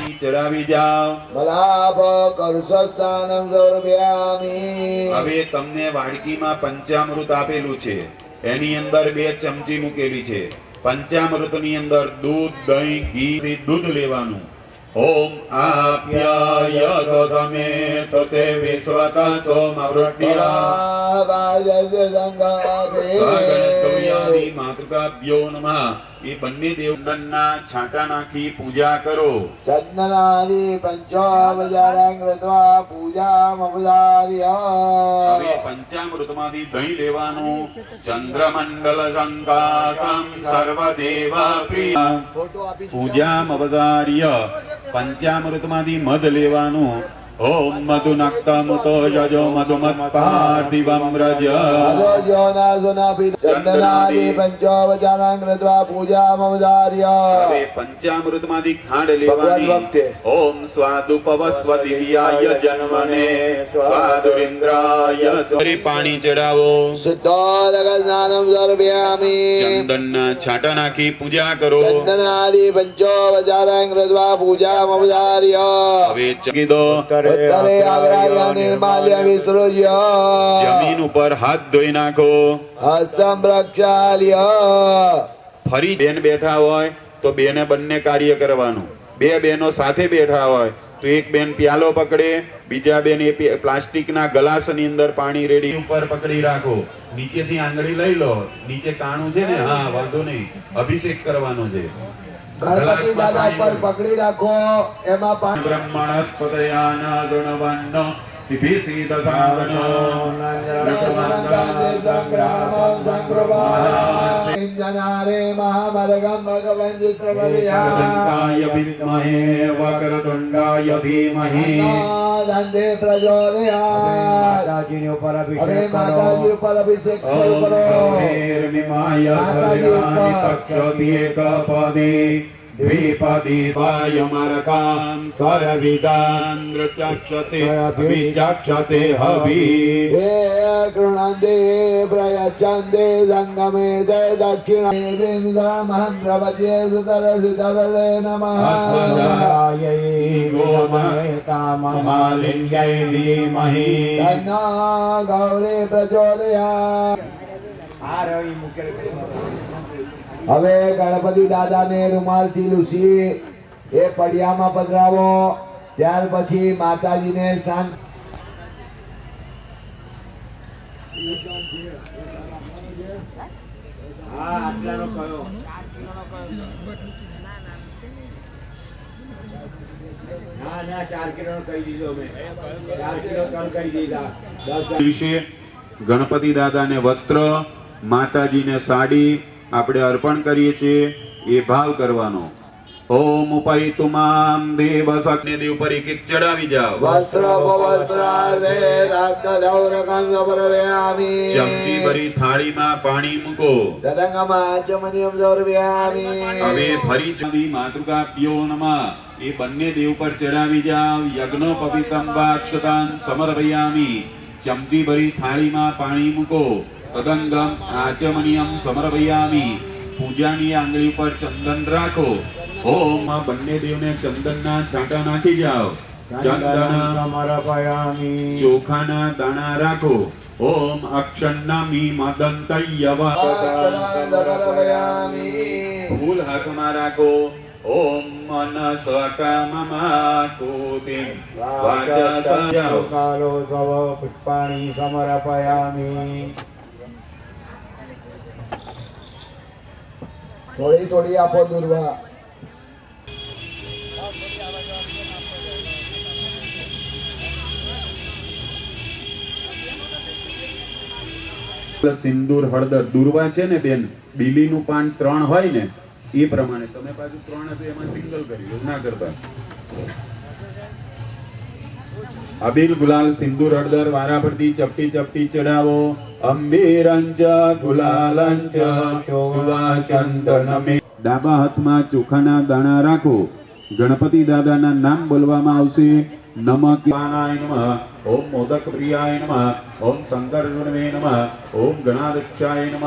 પાણી ચડાવી જાઓ. મલાપ કરુષસ્થાનમ સમર્પયામિ. હવે તમને વાડકીમાં પંચામૃત આપેલું છે, એની અંદર 2 ચમચી મૂકેલી છે. પંચામૃતની અંદર દૂધ, દહીં, ઘી, દૂધ લેવાનું. ઓમ આપ્યાય સમે તતે વિશ્વતા સોમવૃટ્યા વાયવ્ય સંગાતે ગણતવ્યાની માતૃકાભ્યો નમઃ. એ બંને દેવગણના છાંટા નાખી પૂજા કરો. ચંદનાદિ પંચોપચારાં કૃત્વા પૂજામપચાર્ય. હવે પંચામૃતમાંથી દહીં લેવાનું. ચંદ્રમંડલ સંકાસમ સર્વદેવ પ્રિય પૂજામપચાર્ય. પંચામૃતમાંથી મધ લેવાનું. ઓમ મધુનક્તમુતો યજો મધુમત્પાર્થિવમ રજ. ચંદનાદિ પંચોપચારાં કૃત્વા પૂજામપચાર્ય. હવે પંચામૃતમાંથી ખાંડ લેવાની. ઓમ સ્વાદુપવસ્વદિવ્યાય જન્મને સ્વાદુરિન્દ્રાય. ફરી પાણી ચડાવો. શુદ્ધોદક સ્નાનમ સમર્પયામિ. ચંદનના છાંટા નાખી પૂજા કરો. ચંદનાદિ પંચોપચારાં કૃત્વા પૂજામપચાર્ય. હવે ચકી દો. ઉત્તરે આગ્રાય નિર્માલ્ય વિસૃજ્ય. જમીન ઉપર હાથ ધોઈ નાખો. હસ્તમ પ્રક્ષાલ્ય. ફરી બેન બેઠા હોય તો બેને બંને કાર્ય કરવાનું. 2 બહેનો સાથે બેઠા હોય તો એક બેન પ્યાલો પકડે, બીજા બેન એ પ્લાસ્ટિકના ગ્લાસની અંદર પાણી રેડી ઉપર પકડી રાખો. નીચેથી આંગળી લઈ લો. નીચે કાણું છે ને, હા વાંધો નહીં, અભિષેક કરવાનો છે. ગણપતિ દાદા પર પકડી રાખો. એમાં પાણી બ્રહ્મણસ્પતયાના ગુણવન્નો વિભીષિત સાવનો ઇન્દ્રનારે મહામદગમ ભગવન ચિત્રપતિયાય વિદ્મહે વક્રતુંડાય ધીમહિ દંડે પ્રચોદયાત. માતાજીને ઉપર હવે અભિષેક કરો. માતાજી ઉપર અભિષેક કરો. દ્વિપદી વાયુમરકામ સ્વરવિદાન્દ્રચક્ષતે વિચક્ષતે હવી. હે કૃણંદે પ્રયચ્છન્દે સંગમે તે દક્ષિણેન્દ્રમહં પ્રપદ્યે સુતરસિતરસે નમઃ. ગોમહેતામમાલિન્યૈ ધીમહિ. તન્નો ગૌરી પ્રચોદયાત. હવે ગણપતિ દાદાને રૂમાલથી લૂસી એ પડિયામાં પધરાવો. ત્યાર પછી માતાજીને સ્નાન. આટલાનો કયો? ના 4 કિલો કહી દીધો મેં. 4 કિલો 3 કહી દીધા. 10 વિશે ગણપતિ દાદાને વસ્ત્ર, માતાજીને સાડી આપણે અર્પણ કરીએ છીએ. એ ભાવ કરવાનો. ઓમ ઉપૈતુમામ દેવ સકને દેવ પર એક ચડાવી જાઓ. વસ્ત્ર પવસ્ત્રાર્ધે રત્નદૌરકં સમર્પયામિ. ચમચી ભરી થાળીમાં પાણી મૂકો. તદંગમાચમનિયમ સમર્પયામિ. હવે ફરી ચડી માતૃકાભ્યો નમઃ. એ બંને દેવ પર ચડાવી જાઓ. યજ્ઞોપવિતં વાક્ષતાન સમર્પયામિ. ચમચી ભરી થાળીમાં પાણી મૂકો. તદંગમ આચમનિયમ સમર્પયામિ. પૂજાની આંગળી પર ચંદન રાખો. ઓમ બંને દેવને ચંદનના છાંટા નાખી જાઓ. ચંદન સમર્પયામિ. ચોખાના દાણા રાખો. ઓમ અક્ષન્નામી મદંતયવ. સમર્પયામિ. ફૂલ હાથમાં રાખો. ઓમ મનસકમમાકુતિ વાચસયો. કાલો સવ પુષ્પાણિ સમર્પયામિ. થોડી થોડી આપો દુર્વા. સિંદૂર, હળદર, દુર્વા છે ને બેન, બીલીનું પાન 3 હોય ને એ પ્રમાણે તમે પાછું 3 હતું એમાં સિંગલ કરી લો, ના કરતા. અબીલ, ગુલાલ, સિંદૂર, હળદર વારા પરથી ચપટી ચપટી ચડાવો. અંબીરંચ ગુલાલંચ ચોવા ચંદનમે. ડાબા હાથમાં ચોખાના દાણા રાખો. ગણપતિ દાદાના નામ બોલવામાં આવશે. નમઃ જ્ઞાનાય નમઃ. ઓમ મોદક પ્રિયાય નમઃ. ઓમ શંકર ગુણવે નમઃ. ઓમ ગણાધક્ષાય નમઃ.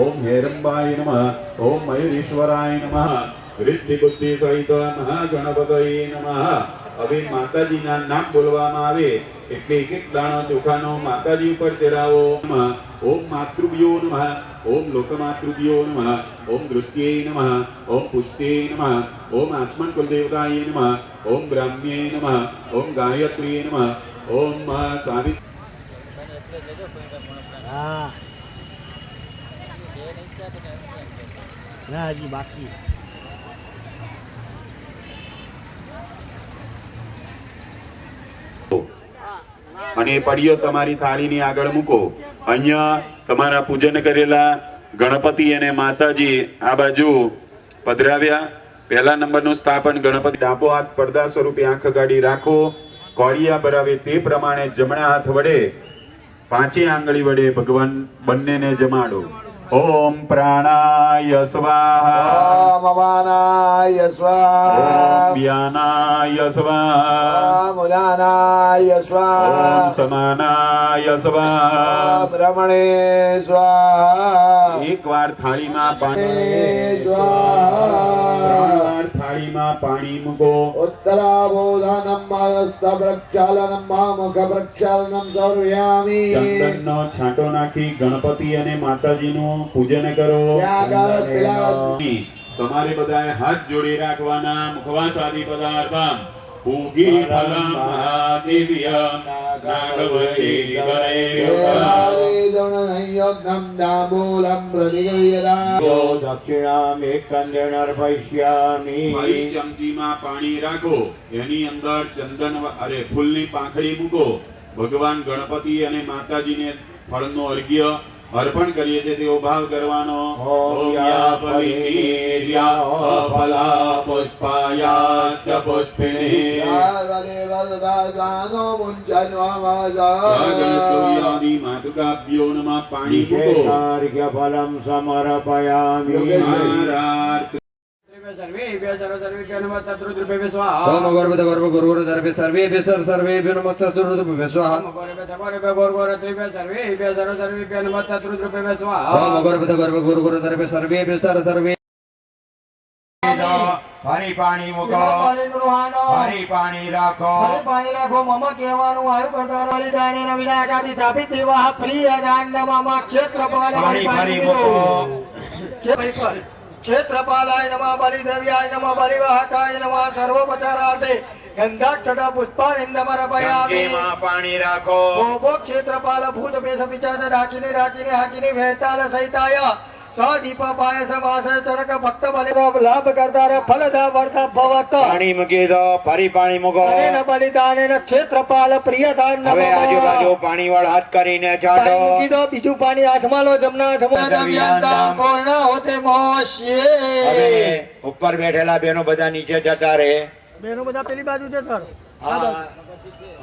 ઓમ હેરંબાય નમઃ. ઓમ મયુરેશ્વરાય નમઃ. રિદ્ધિ બુદ્ધિ સહિત મહાગણપતયે નમઃ. હવે માતાજીના નામ બોલવામાં આવે એટલે એક એક દાણો ચોખાનો માતાજી ઉપર ચડાવો. ઓમ માતૃભ્યો નમઃ, ઓમ લોકમાતૃભ્યો નમઃ, ઓમ નૃત્યે નમઃ, ઓમ પુષ્ટ્યે નમઃ, ઓમ આત્મન કુલદેવતાય નમઃ, ઓમ બ્રાહ્મ્યે નમઃ, ઓમ ગાયત્રીએ નમઃ, ઓમ સાવિત્રી. હા ના હજી બાકી અને એ પડીઓ તમારી થાળીની આગળ મૂકો. અહીંયા તમારા પૂજન કરેલા ગણપતિ અને માતાજી આ બાજુ પધરાવ્યા. પહેલા નંબરનું સ્થાપન ગણપતિ. ડાબો હાથ પડદા સ્વરૂપે આંખ ગાડી રાખો. કોળિયા ભરાવે તે પ્રમાણે જમણા હાથ વડે પાંચે આંગળી વડે ભગવાન બંનેને જમાડો. ઓમ પ્રાણાય સ્વાહા, ઓમ અપાનાય ઓમ સ્વાહા, વ્યાનાય સ્વાહા, ઓમ ઉદાનાય ઓમ સ્વાહા, સમાનાય સ્વાહા. ઓમ રમણે સ્વાહા, એકવાર થાળીમાં પાણી, સ્વાહા. ત્રણ વાર થાળીમાં પાણી મૂકો. ઉત્તરાબોધાનમ માયસ્ત પ્રક્ષાલનમ મામુખ પ્રક્ષાલનમ સર્વયામિ. ચંદનનો છાંટો નાખી ગણપતિ અને માતાજીનું પૂજન કરો. ત્યાગાર પિલા. તમારે બધાએ હાથ જોડી રાખવાના. મુખવાસ આદિ પદાર્થમ પૂગી ફલમ મહાદેવ્યમ નાગવતી ગણેર્યુક્તમ. સંયોગમ દામૂલમ પ્રતિક્રિયતા. દક્ષિણામ એક કંદેણ અર્પયિષ્યામિ. ફરી ચમચીમાં પાણી રાખો. એની અંદર ચંદન અરે ફૂલની પાંખડી મૂકો. ભગવાન ગણપતિ અને માતાજીને ફળનો અર્ઘ્ય અર્પણ કરીએ છીએ તેવો ભાવ કરવાનો. ઓમ યા પરિકીર્યા ફલા પુષ્પાયા ચ પુષ્પિણી. યાદેવદાનો મુંજન્વામાસા. ગણતવ્યાદિ માતુકાભ્યો નમઃ. પાણી મૂકો. વિશેષાર્ઘ્ય ફલમ સમર્પયામિ. મહારાજ સર્વેભ્યઃ સર્વેભ્યઃ નમઃ તદ્રુદ્રુભ્યઃ સ્વાહા. ઓમ ગોરવદ ગોરવ ગોરવદ દર્ભે સર્વેભ્ય સર્વેભ્ય નમસ્તે સુરૃદ્ભ્ય સ્વાહા. ઓમ ગોરભ્યઃ ગોરભ્યઃ ગોરગોરત્રિભ્યઃ સર્વેભ્યઃ સર્વેભ્યઃ નમઃ તદ્રુદ્રુભ્યઃ સ્વાહા. ઓમ ગોરવદ ગોરવ ગોરવદ દર્ભે સર્વેભ્ય સર્વે ફરી પાણી મૂકો. ફરી પાણી રાખો. પાણી રાખો. મમ કહેવાનું આયુ કરતા બલિદાને ન વિનાશાદી સ્થાપિત દેવા પ્રિય દાન મમ ક્ષેત્રપાલ પાણી ફરી મૂકો. ક્ષેત્રપાલાય નમઃ બલિદ્રવ્યાય નમઃ બલિવાહકાય નમઃ સર્વોપચારાર્થે ગંધાક્ષતા પુષ્પાનિંદમર્પયામિ. ચમચીમાં પાણી રાખો. ભોગો ક્ષેત્રપાલ ભૂત પેશ પિચાચ ડાકીને ડાકીને હાકીને વહેતાલ સહિતાય સદીપ પાયસ વાસ ચરક ભક્ત બલિ લાભ કરતા ફલદા વર્તા ભવત. પાણી મૂકી દો. ફરી પાણી મૂકો. અનેન બલિદાનેન ક્ષેત્રપાલ પ્રિયદાન નમઃ. હવે આજુબાજુ પાણી વાળ હાથ કરીને પાણી મૂકી છાંટો. દો. બીજું પાણી હાથમાં લો. જમણા હાથમાં દવ્યાંતામ પૂર્ણ હોતે મોશ્યે. હવે ઉપર બેઠેલા બેનો બધા નીચે જતા રહે. બેનો બધા પેલી બાજુ જતા રહો. હા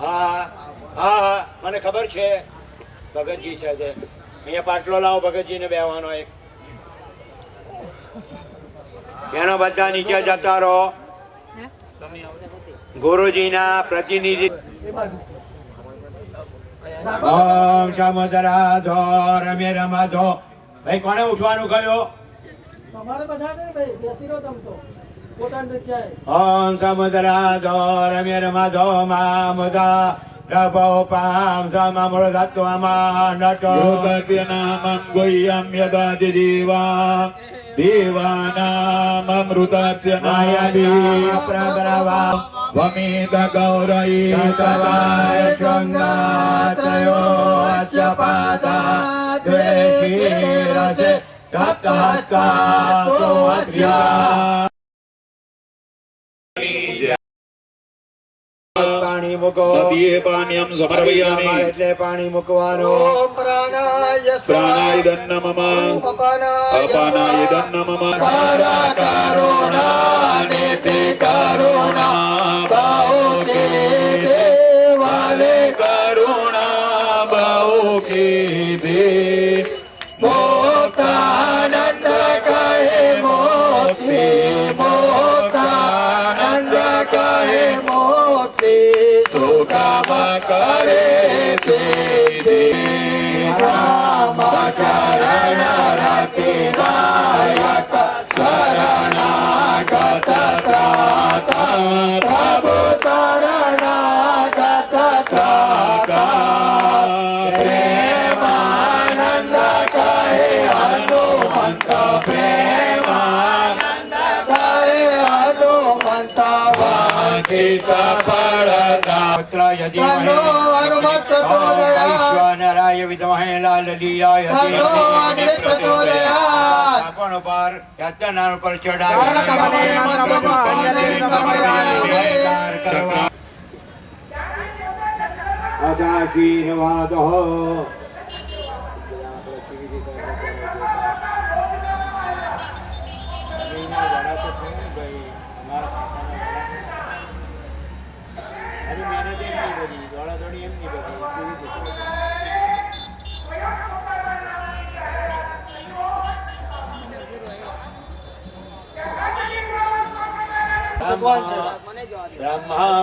હા હા મને ખબર છે. ભગતજી છે તે. અહીંયા પાટલો લાવો. ભગતજી ને બેવાનો એક. બેનો બધા નીચે જતા રહો. ગુરુજીના પ્રતિનિધિ. ઓમ સમુદ્રાધો રમે રમાધો. ભાઈ કોને ઉઠવાનું કહ્યું? તમારે બધા નહીં ભાઈ, બેસી રહો તમ તો પોતાની જગ્યાએ. ઓમ સમુદ્રાધો રમે રમાધો મામુદા પ્રભો પામ સમમૃતત્વમાં નટો. યોગસ્યનામં ગુહ્યં યદાતિ જીવાં દેવાનામૃતસ્ય નાયદી પ્રભ્રવા વમિત ગૌરયી તવાય શૃંગાત્રયો અસ્ય પાતા દ્વે શિરસે તપ્તહસ્તો અસ્યા. પાણી મૂકો. સતીએ પાન્યં સમર્પયામિ. એટલે પાણી મૂકવાનું. ઓમ પ્રાણાય પ્રાણાય દન્ન મમ અપાનાય દન્ન મમ. સારા કરુણા ને તે કરુણા બાહુ કે દેવાલે કરુણા બહુ કીધે. મોક્ષાનંદ કહે મોક્તિ મોક્ષાનંદ કહે મોક્તિ સુકામ કરે સિદ્ધિ રામ ચરણ રતિ નાયક શરણાગત પુત્રાય ધીમહિ તન્નો હનુમત પ્રચોદયાત. વૈશ્વાનરાય વિદ્મહે લાલલીલાય તન્નો અગ્નિ પ્રચોદયાત. આપણ પર યજ્ઞનાર પર તારક બને મંત્રપાલે નમઃ. આશીર્વાદ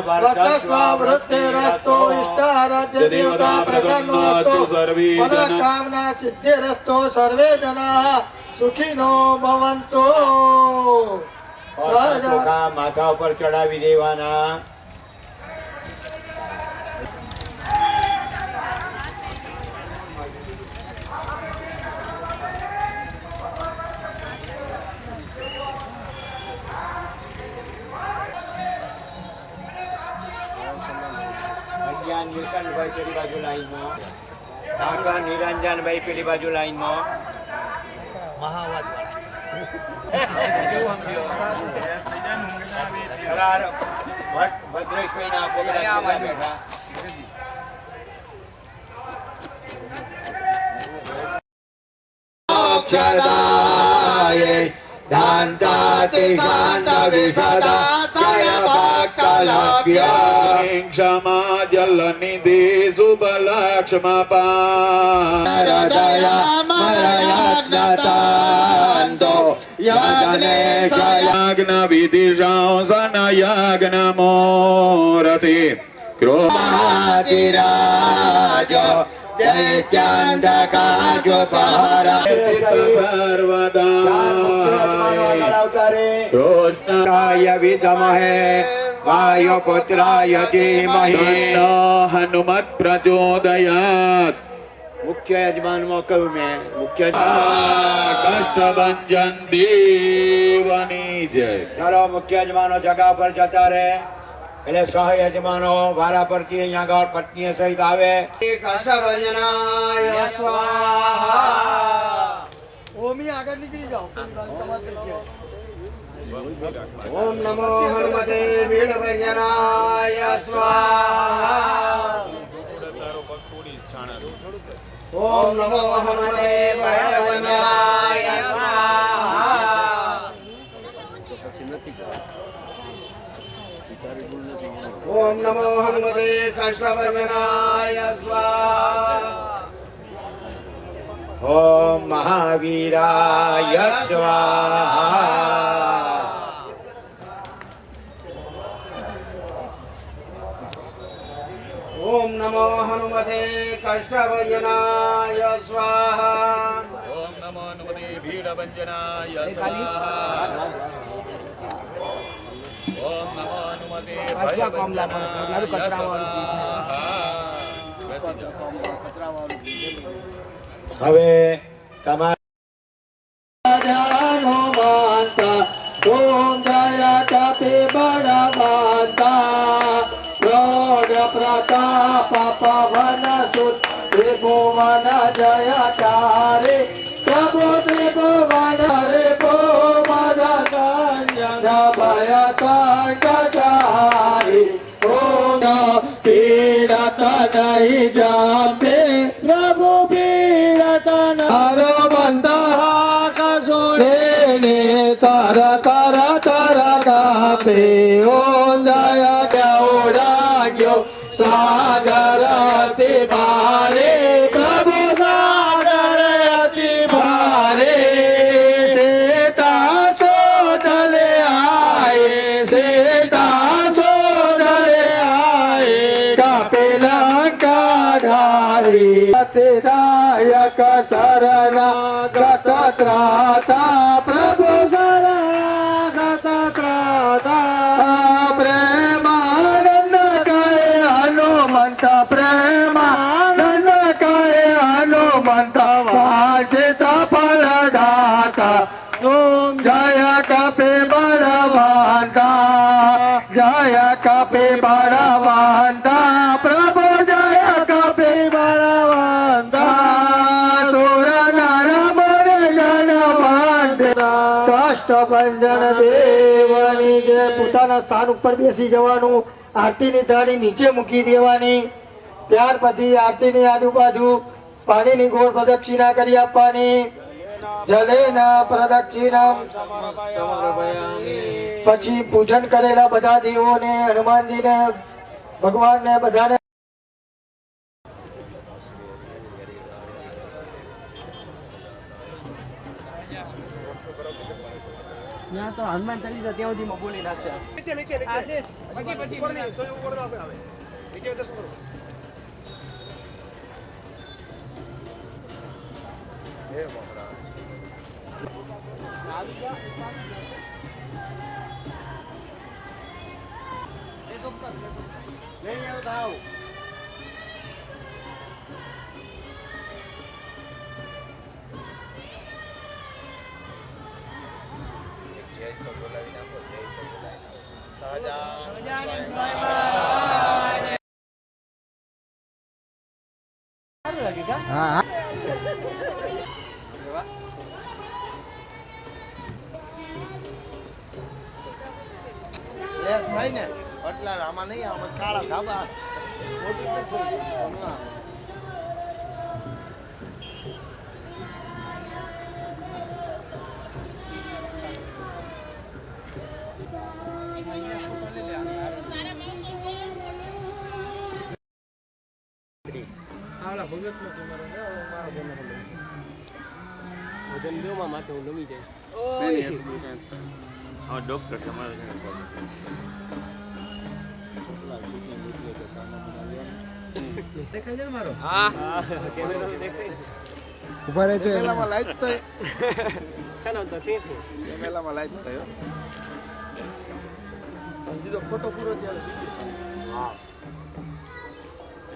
વર્ચસ્વવૃદ્ધિરસ્તો ઇષ્ટારાધ્ય દેવતા પ્રસન્નોસ્તુ મનોકામના સિદ્ધિરસ્તો સર્વે જનાઃ સુખીનો ભવન્તુ. માથા ઉપર ચડાવી દેવાના. નિરંજનભાઈ પેલી બાજુ લાઈનમાં, કાકા નિરંજનભાઈ પેલી બાજુ લાઈનમાં. ભદ્રેશભાઈ ના આપો બેઠા. શાંતાતિ શાંત વિષદા સયભક્તલભ્ય ક્ષમા જલનિધિ શુભલક્ષ્મપા હૃદયમરયજ્ઞતાંતો યજ્ઞ વિધિ શાસન યજ્ઞ મૂર્તિ મહાતિરાજો દૈત્યાંધકાજોપહરા કૃષ્ણાય વિદ્મહે વાયુપુત્રાય ધીમહિ. હનુમત પ્રચોદયાત. મુખ્ય યજમાનમાં કહ્યું મેં મુખ્ય કષ્ટભંજન દેવની જય. ચાલો મુખ્ય યજમાનો જગા પર જતા રહે એટલે સહ યજમાનો વારા પરથી અહીંયા આગળ પત્ની સહિત આવે. કૃષ્ણભજનાય સ્વાહા. ઓમી આગળ નીકળી જાઓ. ઓમ નમો હનુમતે વીરભજનાય સ્વાહા. ઓમ નમો હનુમતે ભયભજનાય સ્વાહા. ઓમ નમો હનુમતે કૃષ્ણભજનાય સ્વાહા. ઓમ મહાવીરાય સ્વાહા. ઓમ નમો હનુમતે કષ્ટભંજનાય સ્વાહા. ઓમ નમો હનુમતે ભીડભંજનાય સ્વાહા. ઓમ નમો હનુમતે ભયભંજનાય સ્વાહા. હવે તમારે હનુમંતા ઓમ જય કપિ બળવંતા પ્રૌઢ પ્રતાપ પવન સુત ત્રિભુવન જયકારે પ્રભુ ત્રિભુવન રે ભો મદગંજન ભય તંગચારી ઓમ પીડત નહીં જાપે પ્રભુ પીડત હનુમંતા કસુરે તર તર તર કાપે ઓમ દયા ઉડાગ્યો સાગર અતિ ભારે પ્રભુ સાગર અતિ ભારે સીતા શોધલે આય સીતા શોધલે આય કાપે લંકા ધારી અતિદાયક શરણાગત ત્રાતા પ્રભુ શરણાગત ત્રાતા પ્રેમાનંદ કહે હનુમંત પ્રેમાનંદ કહે હનુમંત વાંચિત ફલદાતા ઓમ જય કપિ બળવંતા જય જય કપે બળવંતા પ્રભુ જય કપે બળવંતા સુર નર મુનિ જન વંદના કાષ્ટભંજન દેવની જે પોતાના સ્થાન ઉપર બેસી જવાનું આરતીની થાળી નીચે મૂકી દેવાની ત્યાર પછી આરતીની આજુબાજુ પાણીની ગોળ પ્રદક્ષિણા કરી આપવાની જલેના પ્રદક્ષિણા પછી પૂજન કરેલા બધા દેવોને હનુમાનજીને ભગવાનને બધાને તો હનુમાન ચાલીસા ત્યાં સુધી બોલી નાખશે આમાં નહીં આમાં કાળા ધાબા વજન દેવમાં માથે હું નમી જાય ડોક્ટર સમાજ દેખાય છે ને મારો હા કેમેરો દેખાય ઉભા રહેજો કેમેલામાં લાઈટ તો ચાલો તો તે કેમેલામાં લાઈટ થયો હજી તો ફોટો પૂરો થયો હા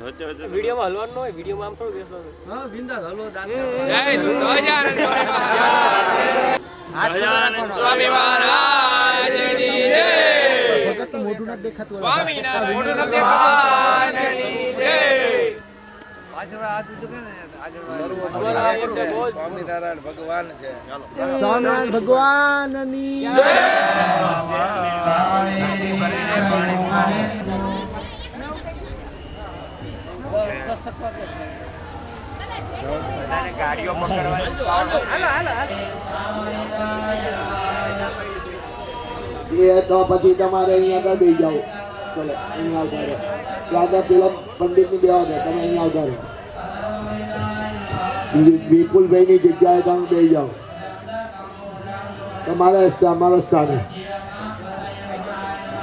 વિડીયોમાં હલવાનું ન હોય વિડીયોમાં આમ થોડું બેસવાનું હા બિંદાસ હલો દાંત સ્વામી મહારાજની જય મોઢું નથી દેખાતું સ્વામિનારાયણ મોઢું નથી દેખાતું જય પાછળ હાથ ઊંચો કરે ને આગળ સ્વામિનારાયણ ભગવાન છે સ્વામિનારાયણ ભગવાનની ગાડીઓ પકડવાની એ તો પછી તમારે અહીંયા આગળ બેસી જાઓ ચલો અહીંયા આવતા રહો ત્યાં પેલા પંડિતની બેવા દે તમે અહીંયા આવતા રહો વિપુલભાઈની જગ્યાએ તમે બેસી જાઓ તમારો સ્થાને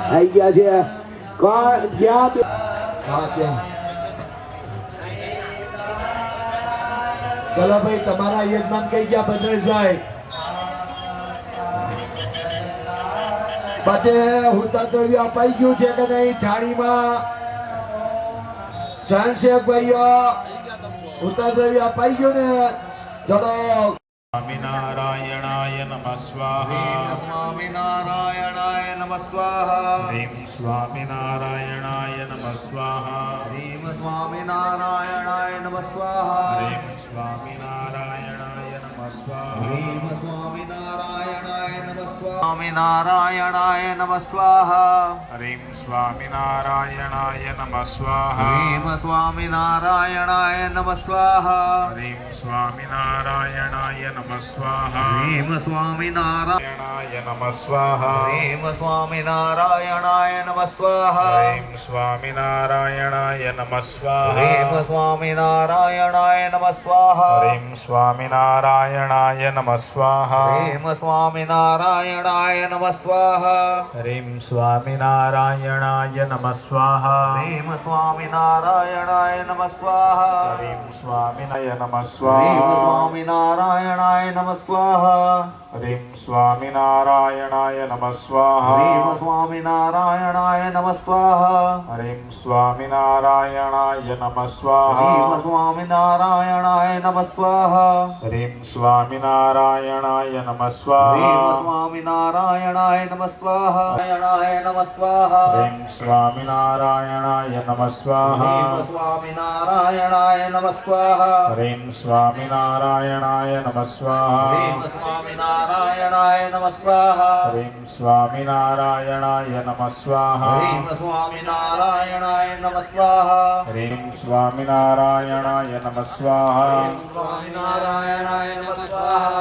આવી ગયા છે કોણ જ્યાં હા ત્યાં ચલો ભાઈ તમારા યજમાન કઈ ગયા ભદ્રેશભાઈ બધે હુતા દ્રવ્ય અપાઈ ગયું છે કે નહીં થાળીમાં સ્વયંસેવક ભાઈઓ હુતા દ્રવ્ય અપાઈ ગયું ને ચલો સ્વામિનારાયણાય નમઃ સ્વાહા સ્વામિનારાયણાય નમઃ સ્વાહા હ્રીમ સ્વામિનારાયણાય નમઃ સ્વાહા શ્રીમ સ્વામિનારાયણાય નમઃ સ્વાહા હ્રીમ સ્વામિનારાયણાય નમઃ સ્વાહા શ્રીમ સ્વામિનારાયણાય નમઃ સ્વામિનારાયણાય નમઃ સ્વાહા હ્રીમ સ્વામિનારાયણાય નમઃ સ્વાહા શ્રીમ સ્વામિનારાયણાય નમઃ સ્વાહા હ્રીમ સ્વામિનારાયણાય નમઃ સ્વાહા શ્રીમ સ્વામિનારાયણાય નમઃ સ્વાહા શ્રીમ સ્વામિનારાયણાય નમઃ સ્વાહા હ્રીમ સ્વામિનારાયણાય નમઃ સ્વાહા શ્રીમ સ્વામિનારાયણાય નમઃ સ્વાહા હ્રીમ સ્વામિનારાયણાય નમઃ સ્વાહા શ્રીમ સ્વામિનારાયણાય નમઃ સ્વાહા હ્રીમ સ્વામિનારાયણાય નમઃ સ્વાહા શ્રીમ સ્વામિનારાયણાય નમઃ સ્વાહા હ્રીમ સ્વામિનારાયણાય નમઃ શ્રીમ સ્વાહા સ્વામિનારાયણાય નમઃ સ્વાહા હરિમ સ્વામિનારાયણાય નમઃ હરિમ સ્વાહા સ્વામિનારાયણાય નમઃ સ્વાહા હરિમ સ્વામિનારાયણાય નમઃ હરિમ સ્વાહા સ્વામિનારાયણાય નમઃ સ્વાહા હરિમ સ્વામિનારાયણાય નમઃ હરિમ સ્વાહા સ્વામિનારાયણાય નમઃ સ્વાહા નારાયણાય નમઃ સ્વાહા હરિમ સ્વામિનારાયણાય નમઃ સ્વાહા હરિમ સ્વામિનારાયણાય નમઃ સ્વાહા હરિમ સ્વામિનારાયણાય નમઃ સ્વાહા હરિમ સ્વામિનારાયણાય નમઃ સ્વાહા હરિમ સ્વામિનારાયણાય નમઃ સ્વાહા હરિમ સ્વામિનારાયણાય નમઃ સ્વાહા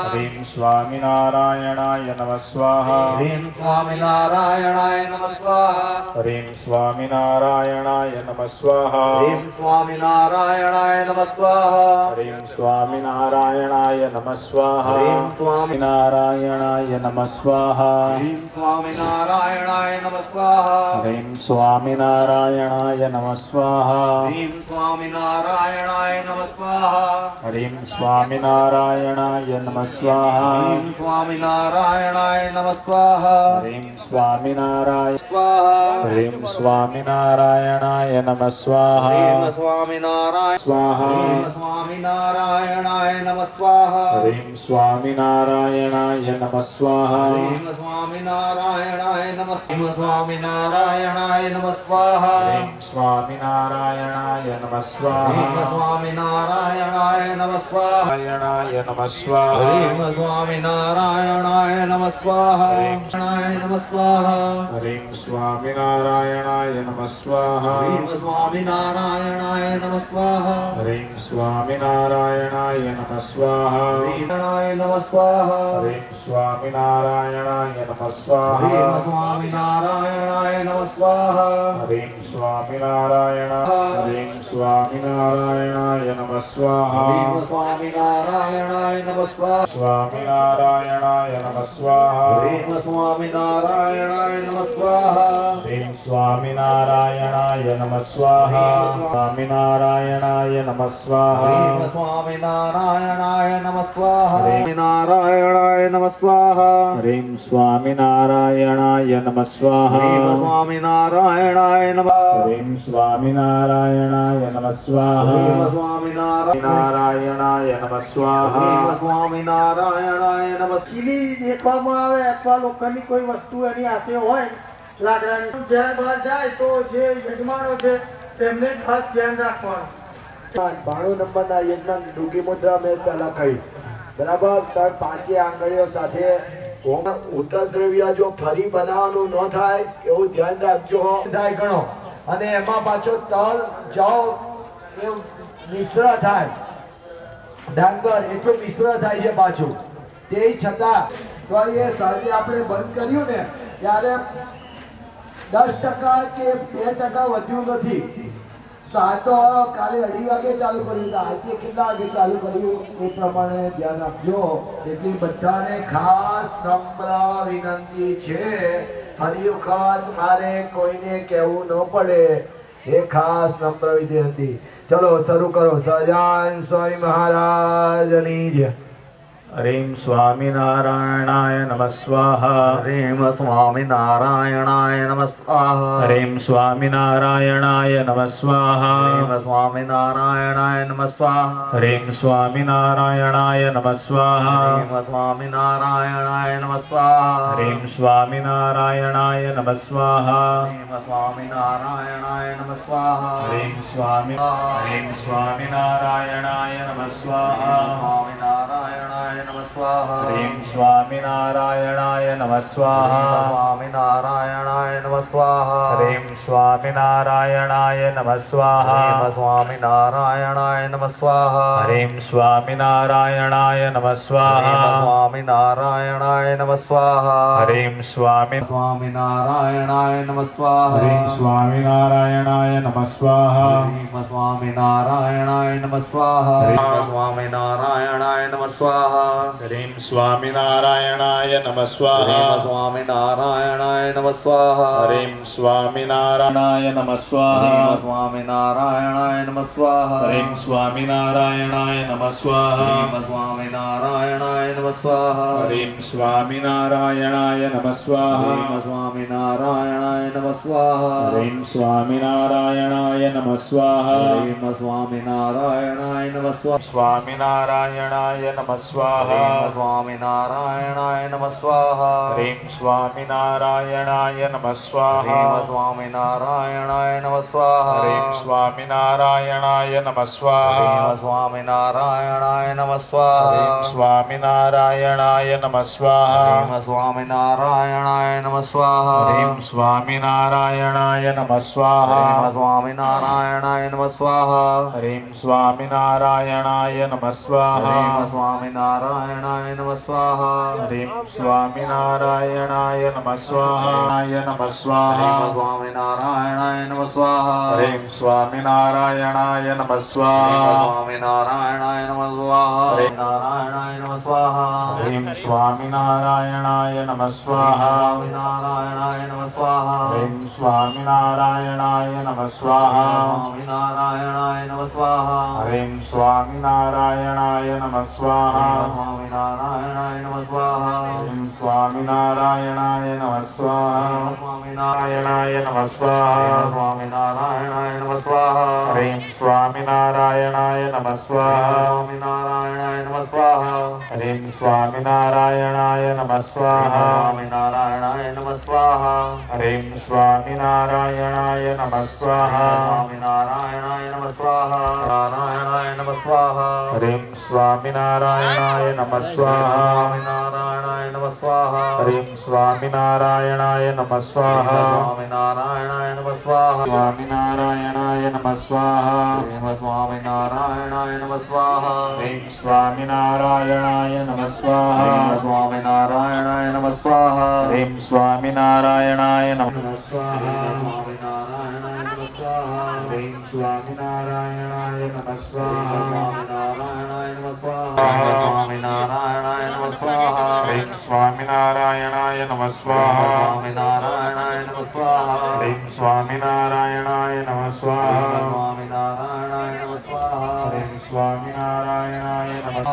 હરિમ સ્વામિનારાયણાય નમઃ સ્વાહા સ્વામિનારાયણાય નમઃ સ્વાહા હરિમ સ્વામિનારાયણાય નમઃ સ્વાહા હરિમ સ્વામિનારાયણાય નમઃ સ્વાહા હરિમ સ્વામિનારાયણાય નમઃ સ્વાહા હરિમ સ્વામિનારાયણાય નમઃ સ્વાહા હરિમ સ્વામિનારાયણાય નમઃ સ્વાહા હરિમ સ્વામિનારાયણાય નમઃ સ્વાહા હરિમ સ્વામિનારાયણાય નમઃ સ્વાહા હરિમ સ્વામિનારાયણાય નમઃ સ્વાહા હરિમ સ્વામિનારાયણાય નમઃ સ્વાહા હરિમ સ્વામિનારાયણાય નમઃ સ્વાહા હરિમ સ્વામિનારાયણાય નમઃ સ્વાહા હરિમ સ્વામિનારાય સ્વાહા હરિમ સ્વામિનારાયણાય નમઃ હરિમ સ્વાહા સ્વામિનારાયણ સ્વાહા હરિમ સ્વામિનારાયણાય નમઃ સ્વાહા હરિમ સ્વામિનારાયણાય નમઃ સ્વાહા હરિમ સ્વામિનારાયણાય નમઃ હરિમ સ્વામિનારાયણાય નમઃ સ્વાહા હરિમ સ્વામિનારાયણાય નમઃ હરિમ સ્વાહા સ્વામિનારાયણાય નમઃ સ્વાહા નારાયણાય નમઃ સ્વાહા હરિમ સ્વામિનારાયણાય નમઃ સ્વાહા નમઃ સ્વાહા હરિમ સ્વામિનારાયણાય નમઃ સ્વાહા હરિમ સ્વામિનારાયણાય નમઃ સ્વાહા હરિમ સ્વામિનારાયણાય નમઃ સ્વાહા નારાયણાય નમઃ સ્વાહા હરિમ સ્વામિનારાયણાય નમઃ હરિમ સ્વાહા સ્વામિનારાયણાય નમઃ સ્વાહા હરિમ સ્વામિનારાયણાય હરિમ સ્વામિનારાયણાય નમઃ સ્વાહા હરિમ સ્વામિનારાયણાય નમઃ સ્વાહા સ્વામિનારાયણાય નમઃ સ્વાહા હરિમ સ્વામિનારાયણાય નમઃ સ્વાહા હરિમ સ્વામિનારાયણાય નમઃ સ્વાહા સ્વામિનારાયણાય નમઃ સ્વાહા હરિમ સ્વામિનારાયણાય નમઃ સ્વાહા સ્વામિનારાયણાય નમઃ સ્વાહા હરિમ સ્વામિનારાયણાય નમઃ હરિમ સ્વાહા સ્વામિનારાયણાય નમઃ હરિમ સ્વામિનારાયણાય નમઃ હરિમ સ્વાહા સ્વામિનારાયણાય નારાયણાય નમઃ સ્વાહા હરિમ સ્વામિનારાયણાય નમઃ કીલી દેખવામાં આવે અથવા લોખંડની કોઈ વસ્તુ એની હાથે હોય લાકડાની જ્યારે બહાર જાય તો જે યજમાનો છે તેમને ખાસ ધ્યાન રાખવાનું 92 નંબરના યજ્ઞ ડૂગી મુદ્રા મેં પહેલા કહી બરાબર તાર પાંચે આંગળીઓ સાથે ઉત્તર દ્રવ્ય જો ફરી બનાવવાનું ન થાય એવું ધ્યાન રાખજો થાય ગણો અને એમાં પાછો તલ જવ એ મિશ્ર થાય ડાંગર એટલું મિશ્ર થાય છે પાછું તે છતાં તો એ સાંજે આપણે બંધ કર્યું ને ત્યારે 10% કે 2% વધ્યું નથી તો આ તો કાલે 2:30 વાગે ચાલુ કર્યું તો આજે કેટલા વાગે ચાલુ કર્યું એ પ્રમાણે ધ્યાન રાખજો એટલી બધાને ખાસ નમ્ર વિનંતી છે ફરી વખત મારે કોઈને કહેવું ન પડે એ ખાસ નમ્ર વિનંતી ચલો શરૂ કરો સહજાન સ્વામી મહારાજની જય હરિમ સ્વામિનારાયણાય નમઃ સ્વાહા હરિમ સ્વામિનારાયણાય નમઃ સ્વાહા હરિમ સ્વામિનારાયણાય નમઃ સ્વાહા હરિમ સ્વામિનારાયણાય નમઃ સ્વાહા હરિમ સ્વામિનારાયણાય નમઃ સ્વાહા હરિમ સ્વામિનારાયણાય નમઃ સ્વાહા હરિમ સ્વામિનારાયણાય નમઃ સ્વાહા હરિમ સ્વામિનારાયણાય નમઃ સ્વાહા હરિમ સ્વામિનારાયણાય નમઃ સ્વાહા સ્વામિનારાયણાય નમઃ સ્વાહા હરિમ સ્વામિનારાયણાય નમઃ સ્વાહા સ્વામિનારાયણાય નમઃ સ્વાહા હરિમ સ્વામિનારાયણાય નમઃ સ્વાહા સ્વામિનારાયણાય નમઃ સ્વાહા હરિમ સ્વામિનારાયણાય નમઃ સ્વાહા સ્વામિનારાયણાય નમઃ સ્વાહા હરિમ સ્વામિનારાયણાય સ્વામિનારાયણાય નમઃ સ્વાહા હરિમ સ્વામિનારાયણાય નમઃ સ્વાહા હરિમ स्वामिनारायणाय नमः स्वाहा स्वामिनारायणाय नमः स्वाहा ह्रीं स्वामिनारायणाय नमः स्वाहा स्वामिनारायणाय नमः स्वाहा ह्रीं स्वामिनारायणाय नमः स्वाहा स्वामिनारायणाय नमः स्वाहा ह्रीं स्वामिनारायणाय नमः स्वाहा स्वामिनारायणाय नमः स्वाहा ह्रीं स्वामिनारायणाय नमः स्वाहा स्वामिनारायणाय नमः स्वाहा ह्रीं स्वामिनारायणाय नमः स्वाहा स्वामिनारायणाय नमः स्वाहा स्वामिनारायणाय नमः स्वाहा स्वामिनारायणाय नमः स्वाहा ह्रीं स्वामिनारायणाय नमः स्वाहा स्वामिनारायणाय नमः स्वाहा ह्रीं स्वामिनारायणाय नमः स्वाहा स्वामिनारायणाय नमः स्वाहा स्वामिनारायणाय नमः स्वाहा स्वामिनारायणाय नमः स्वाहा ह्रीं स्वामिनारायणाय नमः स्वाहा स्वामिनारायणाय नमः स्वाहा ह्रीं स्वामिनारायणाय नमः स्वाहा स्वामिनारायणाय नमः स्वाहा ह्रीं स्वामिनारायणाय नमः स्वाहा नमः स्वाहा स्वामिनारायणाय नमः स्वाहा ह्रीं स्वामिनारायणाय नमः स्वाहा स्वामिनारायणाय नमः स्वाहा नारायणाय नमः स्वाहा ह्रीं स्वामिनारायणाय नमः स्वाहा नारायणाय नमः स्वाहा ह्रीं स्वामिनारायणाय नमः स्वाहा नारायणाय नमः स्वाहा ह्रीं स्वामिनारायणाय नमः स्वाहा नारायणाय नमः स्वाहा ह्रीं स्वामिनारायणाय नमः स्वाहा नारायणाय नमः स्वाहा नारायणाय नमः स्वाहा ह्रीं स्वामिनारायणाय नमः स्वाहा नारायणाय नमः स्वाहा ह्रीं स्वामिनारायणाय नमः स्वाहा नारायणाय नमः स्वाहा ह्रीं स्वामिनारायणाय नमः स्वाहा नारायणाय नमः स्वाहा नारायणाय नमः स्वाहा ह्रीं स्वामिनारायणाय नमः स्वाहा नारायणाय नमः स्वाहा ह्रीं स्वामिनारायणाय नमः स्वाहा नारायणाय नमः स्वाहा स्वामिनारायणाय नमः स्वाहा स्वामिनारायणाय नमः स्वाहा ह्रीं स्वामिनारायणाय नमः स्वाहा स्वामिनारायणाय नमः स्वाहा ह्रीं स्वामिनारायणाय नमः स्वाहा स्वामिनारायणाय नमः स्वाहा ह्रीं स्वामिनारायणाय नमः स्वाहा स्वामिनारायणाय नमः स्वाहा स्वामिनारायणाय नमः स्वाहा ह्रीं स्वामिनारायणाय नमः स्वाहा स्वामिनारायणाय नमः स्वाहा ह्रीं स्वामिनारायणाय नमः स्वाहा स्वामिनारायणाय नमः स्वाहा ह्रीं स्वामिनारायणाय नमः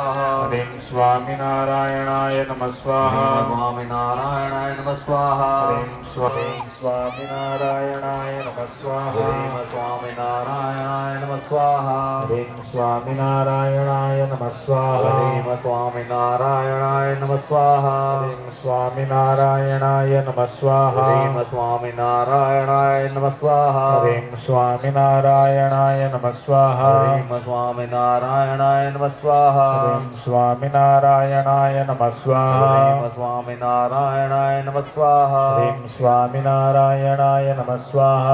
ह्रीं स्वामिनारायणाय नमः स्वाहा स्वामिनारायणाय नमः स्वाहा ह्रीं स्वामिनारायणाय नमः स्वाहा स्वामिनारायणाय नमः स्वाहा ह्रीं स्वामिनारायणाय नमः स्वाहा स्वामिनारायणाय नमः स्वाहा ह्रीं स्वामिनारायणाय नमः स्वाहा स्वामिनारायणाय नमः स्वाहा ह्रीं स्वामिनारायणाय नमः स्वाहा स्वामिनारायणाय नमः स्वाहा ह्रीं स्वामिनारायणाय नमः स्वाहा स्वामिनारायणाय नमः स्वाहा ह्रीं स्वामिनारायणाय नमः स्वाहा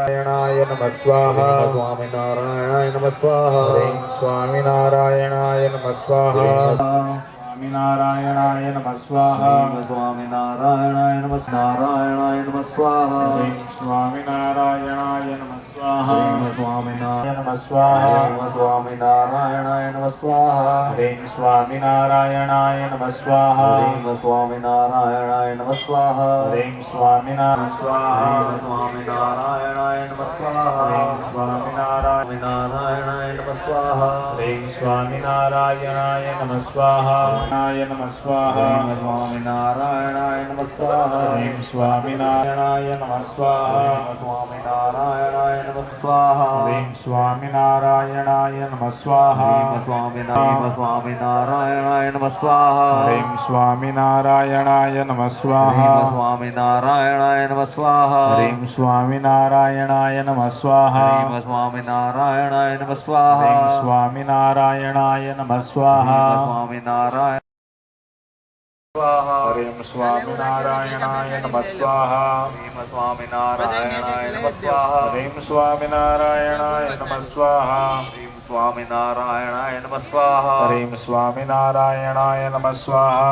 स्वामिनारायणाय नमः स्वाहा स्वामिनारायणाय नमः स्वाहा ह्रीं स्वामिनारायणाय नमः स्वाहा स्वामिनारायणाय नमः स्वाहा स्वामिनारायणाय नमः नारायणाय नमः स्वाहा ह्रीं स्वामिनारायणाय नमः स्वाहा स्वामिनारायण नमः स्वाहा स्वामिनारायणाय नमः स्वाहा ह्रीं स्वामिनारायणाय नमः स्वाहा स्वामिनारायणाय नमः स्वाहा ह्रीं स्वामिनारायणाय स्वाहा स्वामिनारायणाय नमः स्वाहा स्वामिनारायणाय नमः स्वाहा ह्रीं स्वामिनारायणाय नमः स्वाहा नमः स्वाहा स्वामिनारायणाय नमः स्वाहा ह्रीं स्वामिनारायणाय नमः स्वाहा स्वामिनारायणाय नमः स्वाहा ह्रीं स्वामिनारायणाय नमः स्वाहा स्वामिनारायणाय नमः स्वाहा ह्रीं स्वामिनारायणाय नमः स्वाहा स्वामिनारायणाय नमः स्वाहा ह्रीं स्वामिनारायणाय नमः स्वाहा स्वामिनारायणाय नमः स्वाहा ह्रीं स्वामिनारायणाय नमः स्वाहा स्वामिनारायण ह्रीं स्वामिनारायणाय नमः स्वाहा स्वामिनारायणाय नमः स्वाहा ह्रीं स्वामिनारायणाय नमः स्वाहा स्वामिनारायणाय नमः स्वाहा ह्रीं स्वामिनारायणाय नमः स्वाहा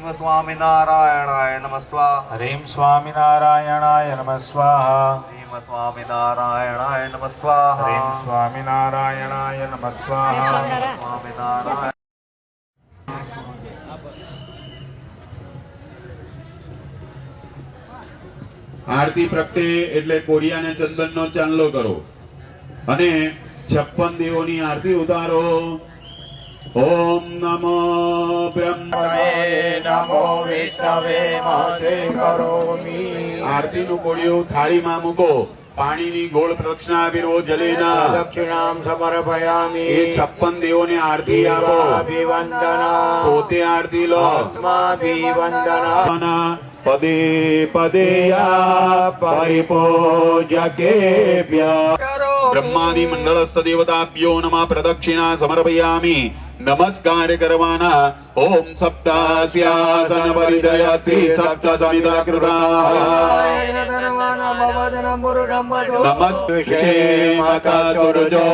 ह्रीं स्वामिनारायणाय नमः स्वाहा ह्रीं स्वामिनारायणाय नमः स्वाहा ह्रीं स्वामिनारायणाय नमः स्वाहा ह्रीं स्वामिनारायणाय नमः स्वाहा स्वामिनारायण આરતી પ્રગટે એટલે કોડિયાને ચંદનનો ચાંદલો કરો અને 56 દેવોની આરતી ઉતારો. ઓમ નમો બ્રહ્મણે નમો વિષ્ણવે મહતે કરોમિ આરતીનું કોડિયું થાળીમાં મૂકો. પાણીની ગોળ પ્રદક્ષિણા ફેરવો જલેના. દક્ષિણામ સમર્પયામિ એ 56 દેવોને આરતી આપો. અભિવંદના પોતે આરતી લો. આત્માભિવંદના પદે પદેયા પરિપૂજકેભ્ય બ્રહ્માદિ મંડળસ્થ દેવતાભ્યો નમઃ પ્રદક્ષિણા સમર્પયામિ. નમસ્કાર કરવાના. ઓમ સપ્તાસ્યાસન પરિદય ત્રિસપ્ત સમિતા કૃતા નમસ્તે માતા સૂરજો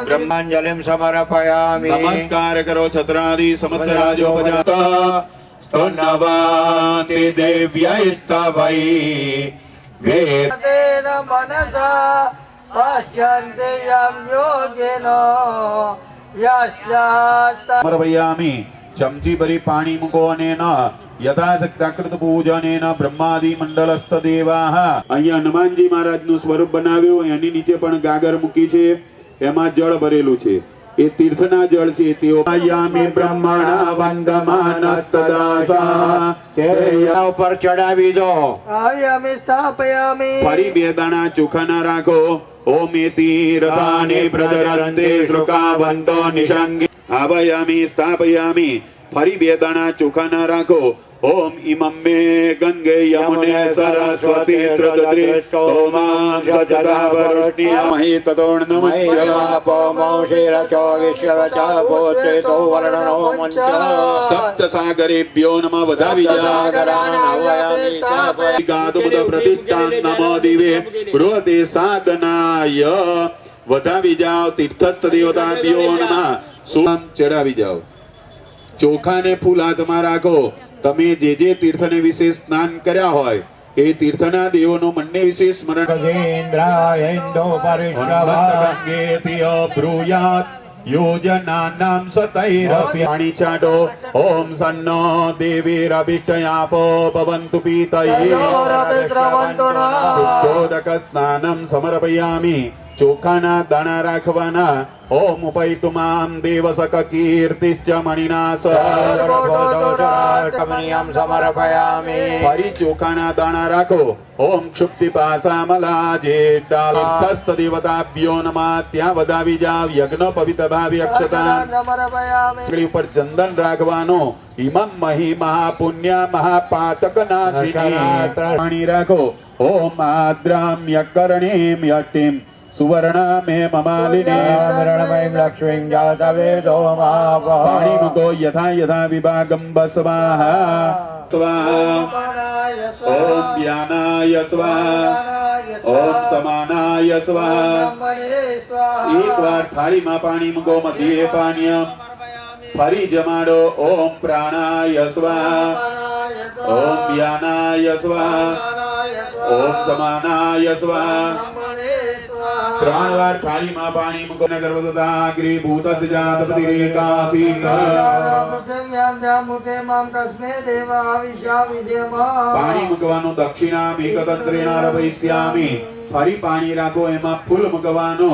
બ્રહ્માંજલિમ સમર્પયામિ નમસ્કાર કરો છત્રાદિ સમસ્ત રાજોપજાતા સ્તોન્નવાતિ દેવ્યૈસ્તવૈ વેદેન મનસા પશ્યન્તિ યમ યોગિનો યસ્યાત સમર્પયામિ. ચમચી ભરી પાણી મૂકો અને ન યથાશક્તાકૃત પૂજનેન બ્રહ્માદિ મંડળસ્થ દેવાહ. અહીંયા હનુમાનજી મહારાજનું સ્વરૂપ બનાવ્યું. એની નીચે પણ ગાગર મૂકી છે. એમાં જળ ભરેલું છે. એ તીર્થના જળ છે. તેઓ યામિ બ્રહ્મણા વંદમાન તદાસા તેના ઉપર ચડાવી દો. આયામિ સ્થાપયામિ ફરી 2 દાણા ચોખાના રાખો. ઓમેતિ રથાને પ્રજરંતે શ્રુકાવંતો નિષાંગી આવયામિ સ્થાપયામિ. ફરી 2 દાણા ચોખાના રાખો. ઓમ ઇમં મે ગંગે યમુને સરસ્વતી ત્રદૃષ્ટોમાં સજતા વરુષ્ણ્યામહી તતોર્ણમુચ્ચ સપ્ત સાગરેભ્યો નમઃ. વધાવી ગાદુબુદ પ્રતિષ્ઠાન નમો દિવે બૃહતે સાધનાય. વધાવી જાઓ. તીર્થસ્થ દેવતાભ્યો નમઃ. સુમ ચડાવી જાઓ. ચોખાને ફૂલ હાથમાં રાખો. તમે જે જે તીર્થને વિશે સ્નાન કર્યા હોય એ તીર્થના દેવોનું મનને વિશે સ્મરણ ગજેન્દ્રાયેન્દો ગંગેતિય બ્રૂયાત યોજનાનામ સતૈરપી. પાણી છાંટો. ઓમ સન્નો દેવીરભિષ્ટયાપો ભવન્તુ પીતયે શુદ્ધોદક સ્નાનમ સમર્પયામિ. ચોખાના દાણા રાખવાના. ઓમ ઉપૈતુ મામ દેવસક કીર્તિશ્ચ મણિનાસ. કમનિયમ સમર્પયામિ ફરી ચોખાના દાણા રાખો. ઓમ ક્ષુપ્તિ પાસામલા જેટાલ તીર્થસ્થ દેવતાભ્યો નમઃ. ત્યાં વધાવી જાવ. યજ્ઞ પવિત્ર ભાવી અક્ષતા સગડી ઉપર ચંદન રાખવાનો. ઇમમ મહી મહાપુણ્ય મહાપાતક નાશિની. પાણી રાખો. ઓમ આદ્રામ્ય કર્ણીમ યટિમ સુવર્ણા મે મમાલિને મરણમયમ લક્ષ્મીં જાતવેદો મહાપ. પાણી મૂકો. યથા યથા વિભાગમ સ્વાહા સ્વાહા. ઓમ વ્યાનાય સ્વાહા. ઓમ સમાનાય સ્વાહા. એકવાર થાળીમાં પાણી મૂકો. મધ્યે પાનીય. ફરી જમાડો. ઓમ પ્રાણાય સ્વાહા. ઓમ વ્યાનાય સ્વાહા. ઓમ સમાનાય સ્વાહા. 3 વાર થાળીમાં પાણી મૂકો. ગર્ભદતાગ્રી ભૂતસ્ય જાતપતિ રેકાસીત. પાણી મૂકવાનું. દક્ષિણામ એકતંત્રેણ રવૈષ્યામિ. ફરી પાણી રાખો. એમાં ફૂલ મૂકવાનો.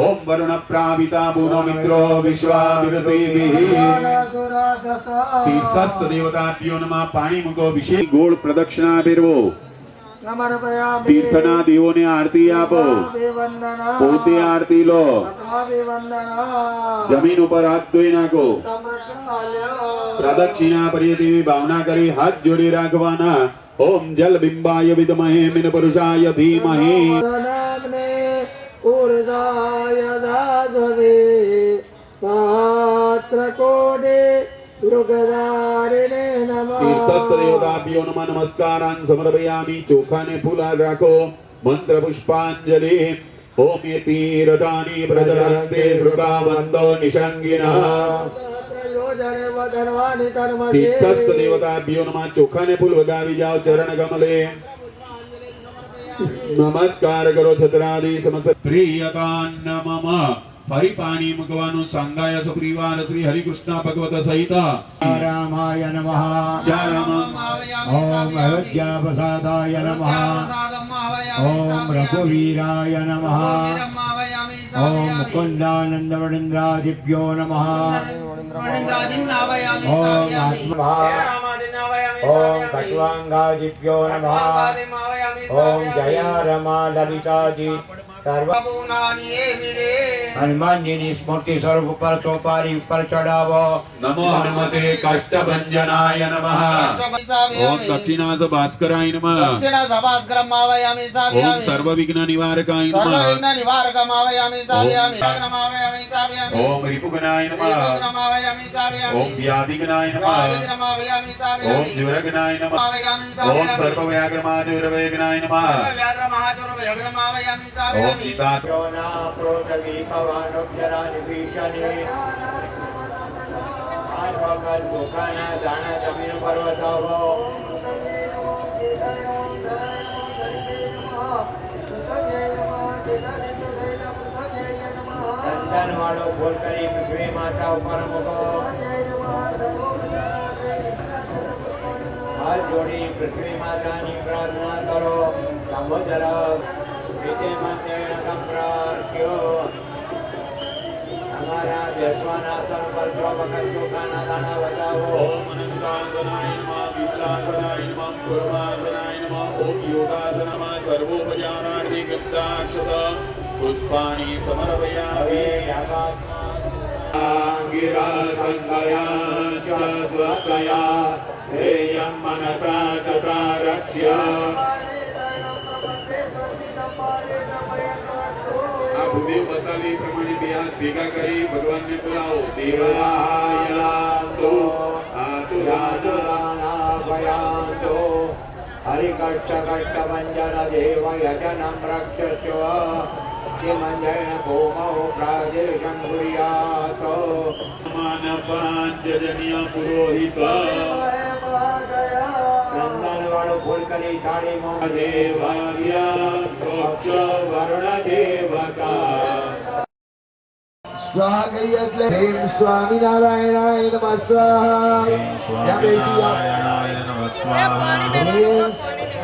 ઓમ વરુણ પ્રાવિતા ભૂનો મિત્રો વિશ્વામિત્રદેવી. તીર્થસ્થ દેવતાભ્યો નમઃ. પાણી મૂકો. વિશેષ ગોળ પ્રદક્ષિણા ફેરવો. તીર્થના દેવોને આરતી આપો. પોતે આરતી લો. જમીન ઉપર હાથ ધોઈ નાખો. પ્રદક્ષિણા કરીએ તેવી ભાવના કરી હાથ જોડી રાખવાના. ઓમ જલ બિંબાય વિદ્મહે મિન પુરુષાય ધીમહિ. તીર્થસ્થ દેવતાભ્યો નમઃ. નમસ્કારાન સમર્પયામિ. ચોખાને ફૂલ રાખો. મંત્ર પુષ્પાંજલિ. ओम ये पीरदानी प्रजलन्ते श्रुकावन्तो निषंगिनः तीर्थस्थ देवताभ्यो नमः चोखा ने फूल लगावी जाओ चरण कमले नमस्कार करो छत्रादि समस्त प्रियकान्न मम परिपाणी मुकवानु सांगाय सप्रिवार श्री हरिकृष्ण भगवत सहित रामाय नमः ओम अयोध्या प्रसादाय नमः ओम रघुवीराय नमः ओम मुकुंदानंदवृंद्रादिभ्यो नमः ओम आत्मा ओम खट्वांगादिभ्यो नमः ओम जया रमा ललितादि हनुमान जी की स्मृति स्वरूप पर सोपारी पर चढ़ावो नमो हनुमते काष्ठभंजनाय नमः ओम दक्षिणास भास्कराय नमः ओम सर्व विघ्न निवारकाय नमः ओम रिपुगणाय नमः ओम व्याधिगणाय नमः ओम ज्वरगणाय नमः ओम सर्व व्याघ्रमाजुरवेगणाय नमः ओम सीता योना प्रोदगी भवानुभ्यरानि भीषणे आश्वकल दुखाना दाना जमीन पर्वतावो चंदन वालों बोल करी पृथ्वी माता ऊपर मुको हाथ जोड़ी पृथ्वी माता की प्रार्थना करो समुद्र हमारा देशवानासन पर जो भगत सुखाना दाना बताओ ओम अनंतांगनाय नमः विमलांगनाय नमः पूर्वांगनाय नमः ओम योगासन नमः सर्वोपचाराणि गन्धाक्षत पुष्पाणि समर्पयामि गिरा गंगया च स्वकया हेयं मनसा तथा रक्ष्य भूदेव बतावे प्रमाणे બે હાથ ભેગા કરી ભગવાનને બોલાવો દેવાયાતો આતુરાજલાના भयांतो हरिकष्ट कष्ट भंजन देव यजनं रक्षस्व किमञ्जन भूमौ प्रादेशं कुर्यात् मानपाञ्जन्य पुरोहित चंदन वालों फूल करी साड़ी मोह देवार्या स्वच्छ वरुण देवता प्रेम स्वामिनारायणाय नमः स्वाहा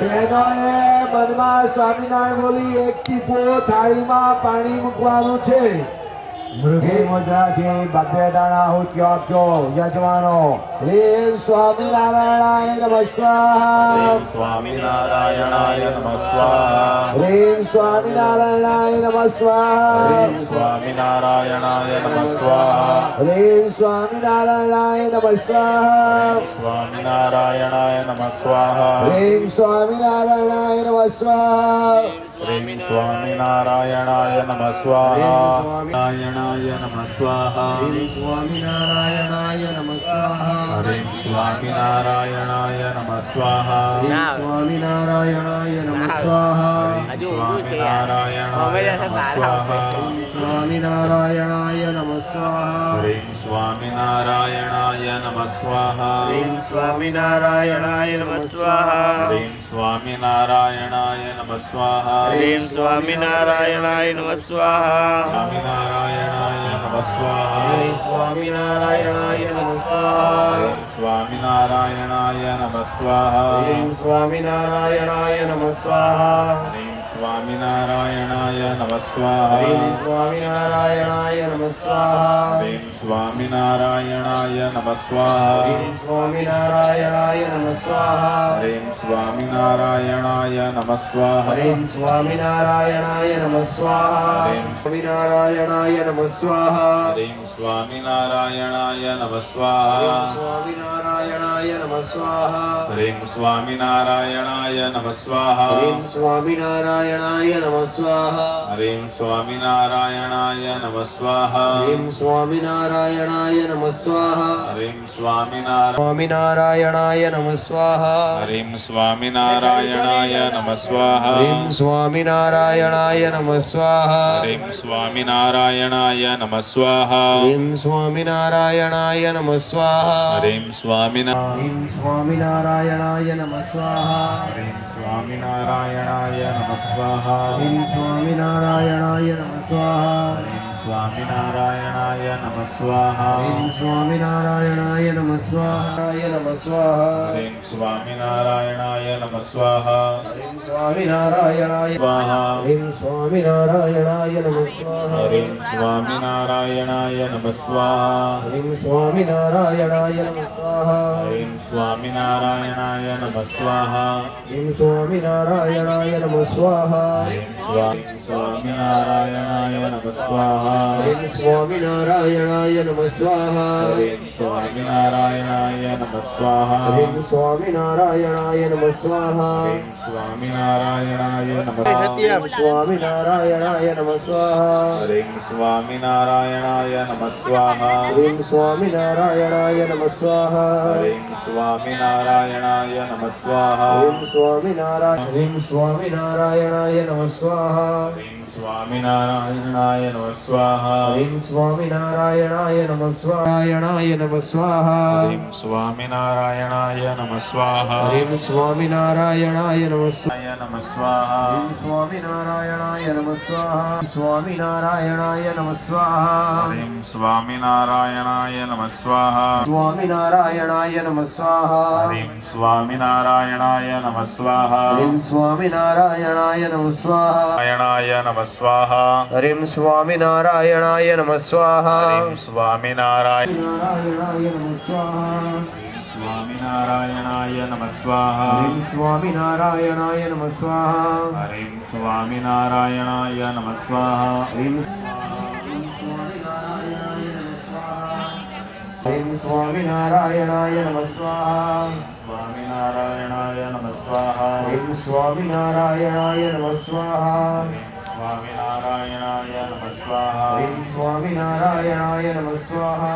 બહેનોએ મનમાં સ્વામિનારાયણ બોલી એક ટીપો થાળીમાં પાણી મૂકવાનું છે મૃગી મુદ્રાથી ભવ્ય દાણા આહુતિઓ આપજો યજમાનો પ્રેમ સ્વામિનારાયણાય નમઃ સ્વાહા स्वामिनारायणाय नमः स्वाहा પ્રેમ સ્વામિનારાયણાય નમઃ સ્વાહા स्वामिनारायणाय नमः स्वाहा પ્રેમ સ્વામિનારાયણાય નમઃ સ્વાહા स्वामिनारायणाय नमः स्वाहा પ્રેમ સ્વામિનારાયણાય નમઃ સ્વાહા ह्रीं स्वामिनारायणाय नमः स्वाहा नारायणाय नमः स्वाहा સ્વામિનારાયણાય નમઃ સ્વાહા ह्रीं स्वामिनारायणाय नमः स्वाहा સ્વામિનારાયણાય નમઃ સ્વાહા स्वामिनारायणाय नमः स्वाहा સ્વામિનારાયણાય નમઃ સ્વાહા ह्रीं स्वामिनारायणाय नमः स्वाहा स्वामिनारायणाय नमः स्वाहा ह्रीं स्वामिनारायणाय नमः स्वाहा ह्रीं स्वामिनारायणाय नमः स्वाहा स्वामिनारायणाय नमः स्वाहा स्वामिनारायणाय नमः स्वाहा स्वामिनारायणाय नमः स्वाहा स्वामिनारायणाय नमः स्वाहा ह्रीं स्वामिनारायणाय नमः स्वाहा स्वामिनारायणाय नमः स्वाहा ह्रीं स्वामिनारायणाय नमः स्वाहा स्वामिनारायणाय नमः स्वाहा ह्रीं स्वामिनारायणाय नमः स्वाहा ह्रीं स्वामिनारायणाय नमः स्वाहा स्वामिनारायणाय नमः स्वाहा ह्रीं स्वामिनारायणाय नमः स्वाहा स्वामिनारायणाय नमः स्वाहा ह्रीं स्वामिनारायणाय नमः स्वाहा ह्रीं स्वामिनारायणाय स्वामिनारायणाय नमः स्वाहा ह्रीं स्वामिनारायणाय नमः स्वाहा ह्रीं स्वामिनारायणाय नमः स्वाहा ह्रीं स्वामिनारायण स्वामिनारायणाय नमः स्वाहा ह्रीं स्वामिनारायणाय नमः स्वाहा ह्रीं स्वामिनारायणाय नमः स्वाहा ह्रीं स्वामिनारायणाय नमः स्वाहा ह्रीं स्वामिनारायणाय नमः स्वाहा ह्रीं स्वामिनारायणाय नमः स्वाहा ह्रीं स्वामिनारायणाय नमः स्वाहा ह्रीं स्वामिनारायणाय नमः स्वाहा ह्रीं स्वामिनारायणाय नमः स्वाहा ह्रीं स्वामिनारायणाय नमः स्वाहा नमः स्वाहा ह्रीं स्वामिनारायणाय नमः स्वाहा ह्रीं स्वामिनारायणाय स्वाहा ह्रीं स्वामिनारायणाय नमः स्वाहा ह्रीं स्वामिनारायणाय नमः स्वाहा ह्रीं स्वामिनारायणाय नमः स्वाहा ह्रीं स्वामिनारायणाय नमः स्वाहा ह्रीं स्वामिनारायणाय नमः स्वाहा ह्रीं स्वामिनारायणाय नमः स्वाहा ह्रीं स्वामिनारायणाय नमः स्वाहा ह्रीं स्वामिनारायणाय नमः स्वाहा ह्रीं स्वामिनारायणाय नमः स्वाहा ह्रीं स्वामिनारायणाय नमः स्वामिनारायणाय नमः स्वाहा ह्रीं स्वामिनारायणाय नमः स्वाहा ह्रीं स्वामिनारायणाय नमः स्वाहा ह्रीं स्वामिनारायणाय नमः स्वाहा ह्रीं स्वामिनारायणाय नमः स्वाहा ह्रीं स्वामिनारायणाय नमः स्वाहा ह्रीं स्वामिनारायणाय नमः स्वाहाय नमः स्वाहा ह्रीं स्वामिनारायणाय नमः स्वाहा ह्रीं स्वामिनारायणाय नमः स्वाहा नमः स्वाहा ह्रीं स्वामिनारायणाय नमः स्वाहा स्वामिनारायणाय नमः स्वाहा ह्रीं स्वामिनारायणाय नमः स्वाहा स्वामिनारायणाय नमः स्वाहा ह्रीं स्वामिनारायणाय नमः स्वाहा ह्रीं स्वामिनारायणाय नमः स्वाहा नारायणाय नमः स्वाहा ह्रीं स्वामिनारायणाय नमः स्वाहा ह्रीं स्वामिनारायण नारायणाय नमः स्वाहा स्वामिनारायणाय नमः स्वाहा ह्रीं स्वामिनारायणाय नमः स्वाहा ह्रीं स्वामिनारायणाय नमः स्वाहा ह्रीं स्वामिनारायणाय नमः स्वाहा स्वामिनारायणाय नमः स्वाहा ह्रीं स्वामिनारायणाय नमः स्वाहा स्वामिनारायणाय नमः स्वाहा ह्रीं स्वामिनारायणाय नमः स्वाहा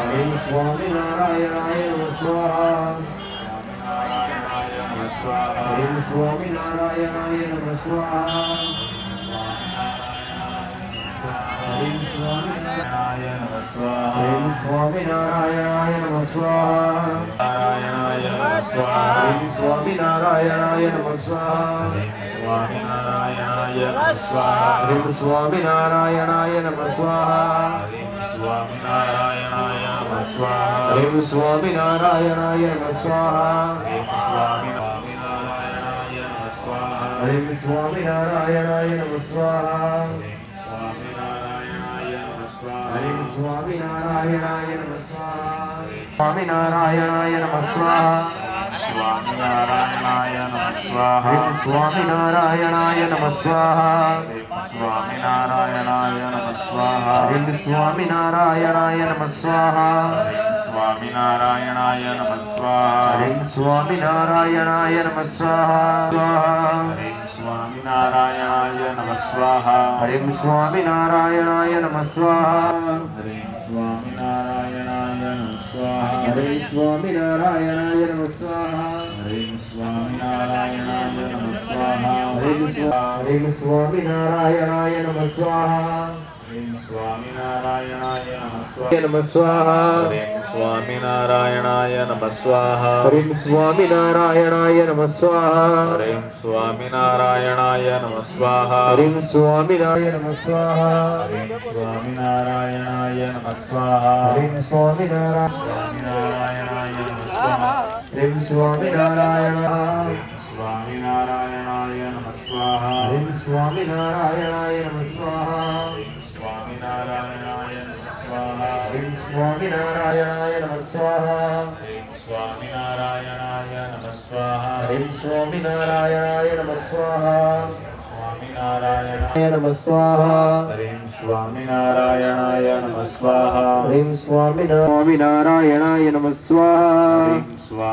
ह्रीं स्वामिनारायणाय नमः स्वाहा ह्रीं स्वामिनारायणाय नमः स्वाहा ह्रीं नारायणाय नमः स्वाहा स्वामिनारायणाय नमः स्वाहा नारायणाय नमः स्वाहा ह्रीं स्वामिनारायणाय नमः स्वाहा स्वामिनारायणाय नमः स्वाहा ह्रीं स्वामिनारायणाय नमः स्वाहा स्वामिनारायणाय नमः स्वाहा ह्रीं स्वामिनारायणाय नमः स्वाहा स्वामिनारायणाय नमः स्वाहा ह्रीं स्वामिनारायणाय नमः स्वाहा स्वामिनारायणाय नमः स्वाहा ह्रीं स्वामिनारायणाय नमः स्वाहा स्वामिनारायणाय नमः स्वाहा स्वामिनारायणाय नमः स्वाहा ह्रीं स्वामिनारायणाय नमः स्वाहा स्वामिनारायणाय नमः स्वाहा ह्रीं स्वामिनारायणाय नमः स्वाहा स्वामिनारायणाय नमः स्वाहा ह्रीं स्वामिनारायणाय नमः स्वाहा ह्रीं स्वामिनारायणाय नमः स्वाहा ह्रीं स्वामिनारायणाय नमः स्वाहा ह्रीं स्वामिनारायणाय नमः स्वाहा ह्रीं स्वामिनारायणाय नमः स्वाहा ह्रीं स्वामिनारायणाय नमः स्वाहा ह्रीं स्वामिनारायणाय नमः स्वाहा ह्रीं स्वामिनारायणाय नमः नमः स्वाहा स्वाहा ह्रीं स्वामिनारायणाय नमः स्वाहा ह्रीं स्वामिनारायणाय नमः स्वाहा ह्रीं स्वामिनारायणाय नमः स्वाहा ह्रीं स्वामिनारायणाय नमः स्वाहा ह्रीं स्वामिनारायणाय नमः स्वाहा ह्रीं स्वामिनारायणाय नमः स्वाहा ह्रीं स्वामिनारायणाय स्वामिनारायणाय नमः स्वाहा ह्रीं स्वामिनारायणाय नमः स्वाहा स्वामिनारायणाय नमः स्वाहा ह्रीं स्वामिनारायणाय नमः स्वाहा स्वामिनारायणाय नमः स्वाहा ह्रीं स्वामिनारायणाय नमः स्वाहा स्वामिनारायणाय नमः स्वाहा ह्रीं स्वामिनारायणाय नमः स्वाहा ह्रीं स्वामिनारायणाय नमः स्वाहा ह्रीं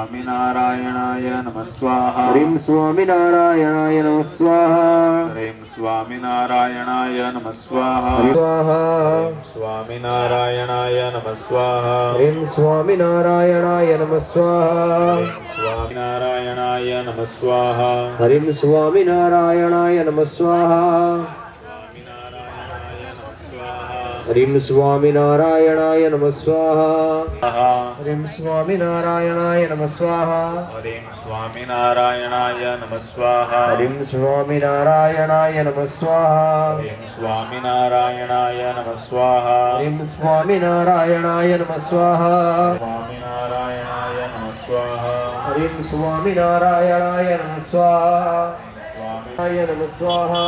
स्वामिनारायणाय नमः स्वाहा ह्रीं स्वामिनारायणाय नमः स्वाहा ह्रीं स्वामिनारायणाय नमः स्वाहा स्वाहा स्वामिनारायणाय नमः स्वाहा ह्रीं स्वामिनारायणाय नमः स्वाहा स्वामिनारायणाय नमः स्वाहा ह्रीं स्वामिनारायणाय नमः स्वाहा ह्रीं स्वामिनारायणाय नमः स्वाहा ह्रीं स्वामिनारायणाय नमः स्वाहा ह्रीं स्वामिनारायणाय नमः स्वाहा ह्रीं स्वामिनारायणाय नमः स्वाहा ह्रीं स्वामिनारायणाय नमः स्वाहा ह्रीं स्वामिनारायणाय नमः स्वाहा स्वामिनारायणाय नमः स्वाहा ह्रीं स्वामिनारायणाय नमः स्वाहा नमः स्वाहा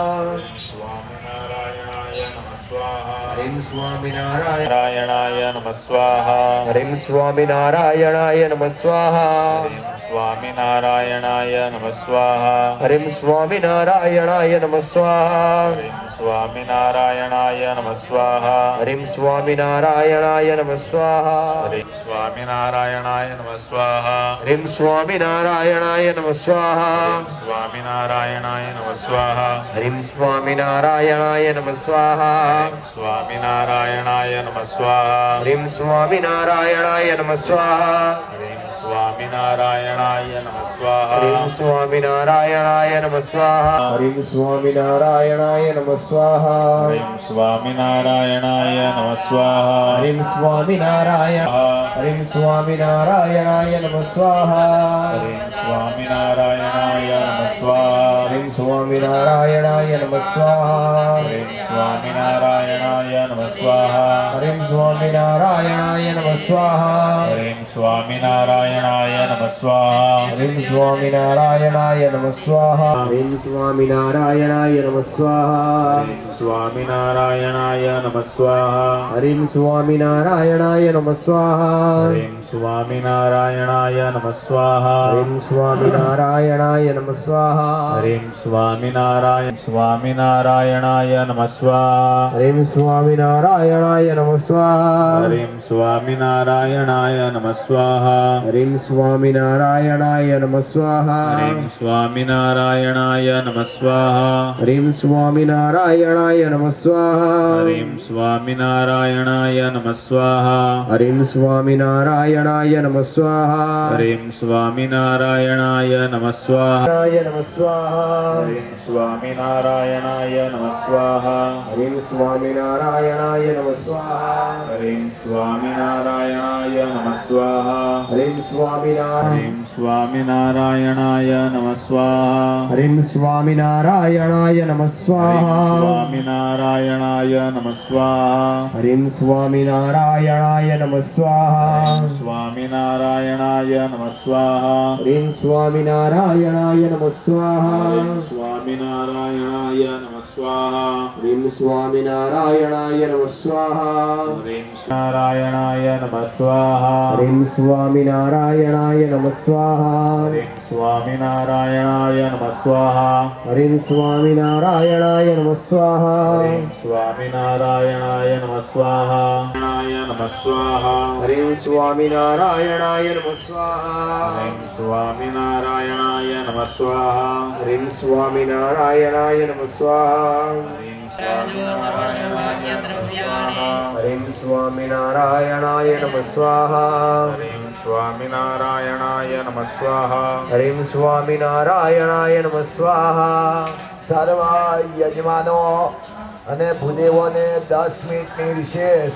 स्वामिनारायणाय नमः स्वाहा ह्रीं स्वामिनारायण नारायणाय नमः स्वाहा ह्रीं स्वामिनारायणाय नमः स्वाहा स्वामिनारायणाय नमः स्वाहा ह्रीं स्वामिनारायणाय नमः स्वाहा स्वामिनारायणाय नमः स्वाहा ह्रीं स्वामिनारायणाय नमः स्वाहा स्वामिनारायणाय नमः स्वाहा ह्रीं स्वामिनारायणाय नमः स्वाहा स्वामिनारायणाय नमः स्वाहा ह्रीं स्वामिनारायणाय नमः स्वाहा स्वामिनारायणाय नमः स्वाहा ह्रीं स्वामिनारायणाय नमः स्वाहा स्वामिनारायणाय नमः स्वाहा ह्रीं स्वामिनारायणाय नमः स्वाहा ह्रीं स्वामिनारायणाय नमः स्वाहा स्वामिनारायणाय नमः स्वाहा ह्रीं स्वामिनारायण ह्रीं स्वामिनारायणाय नमः स्वाहा स्वामिनारायणाय नमः स्वाहा ह्रीं स्वामिनारायणाय नमः स्वाहा स्वामिनारायणाय नमः स्वाहा ह्रीं स्वामिनारायणाय नमः स्वाहा स्वामिनारायणाय नमः स्वाहा ह्रीं स्वामिनारायणाय नमः स्वाहा ह्रीं स्वामिनारायणाय नमः स्वाहा स्वामिनारायणाय नमः स्वाहा ह्रीं स्वामिनारायणाय नमः स्वाहा स्वामिनारायणाय नमः स्वाहा ह्रीं स्वामिनारायणाय नमः स्वाहा स्वामिनारायणाय नमः स्वाहा ह्रीं स्वामिनारायणाय नमः स्वाहा स्वामिनारायणाय नमः स्वाहा ह्रीं स्वामिनारायणाय नमः स्वाहा स्वामिनारायणाय नमः स्वाहा ह्रीं स्वामिनारायणाय नमः स्वाहा स्वामिनारायणाय नमः स्वाहा ह्रीं स्वामिनारायणाय नमः स्वाहा स्वामिनारायणाय नमः स्वाहा नमः स्वाहा स्वामिनारायणाय नमः स्वाहा ह्रीं स्वामिनारायणाय नमः स्वाहा स्वामिनारायणाय नमः स्वाहा ह्रीं स्वामिनारायणाय नमः स्वाहा ह्रीं स्वामिनारायणाय नमः स्वाहा स्वामिनारायणाय नमः स्वाहा ह्रीं स्वामिनारायणाय नमः स्वाहा स्वामिनारायणाय नमः स्वाहा ह्रीं स्वामिनारायणाय नमः स्वाहा स्वामिनारायणाय नमः स्वाहा ह्रीं स्वामिनारायणाय नमः स्वाहा नारायणाय नमः स्वाहा ह्रीं स्वामिनारायणाय नमः स्वाहा स्वामिनारायणाय नमः स्वाहा ह्रीं स्वामिनारायणाय नमः स्वाहा स्वामिनारायणाय नमः स्वाहा नमः स्वाहा ह्रीं स्वामिनारायणाय नमः स्वाहा स्वामिनारायणाय नमः स्वाहा ह्रीं स्वामिनारायणाय नमः स्वाहा ह्रीं स्वामिनारायणाय नमः स्वाहा स्वामिनारायणाय नमः स्वाहा ह्रीं स्वामिनारायणाय नमः स्वाहा સર્વ યજમાનો અને ભૂદેવોને 10 મિનિટની રિસેસ.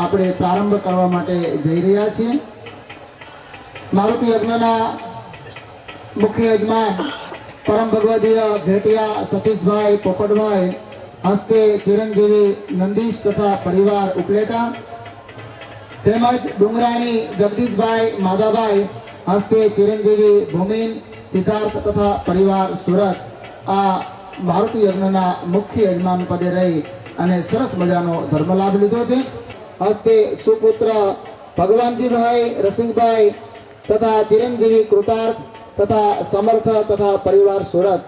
આપણે પ્રારંભ કરવા માટે જઈ રહ્યા છીએ. મારુતિ યજ્ઞના મુખ્ય યજમાન પરમ ભગવદીય ઘેટિયા સતીશભાઈ પોપટભાઈ હસ્તે ચિરંજીવી નંદીશ તથા પરિવાર ઉપલેટા તેમજ ડુંગરાણી જગદીશભાઈ માધાભાઈ હસ્તે ચિરંજીવી ભૂમિન સિદ્ધાર્થ તથા પરિવાર સુરત આ મારુતિ યજ્ઞના મુખ્ય યજમાન પદે રહી અને સરસ મજાનો ધર્મ લાભ લીધો છે. હસ્તે સુપુત્ર ભગવાનજીભાઈ રસિકભાઈ તથા ચિરંજીવી કૃતાર્થ તથા સમર્થ તથા પરિવાર સુરત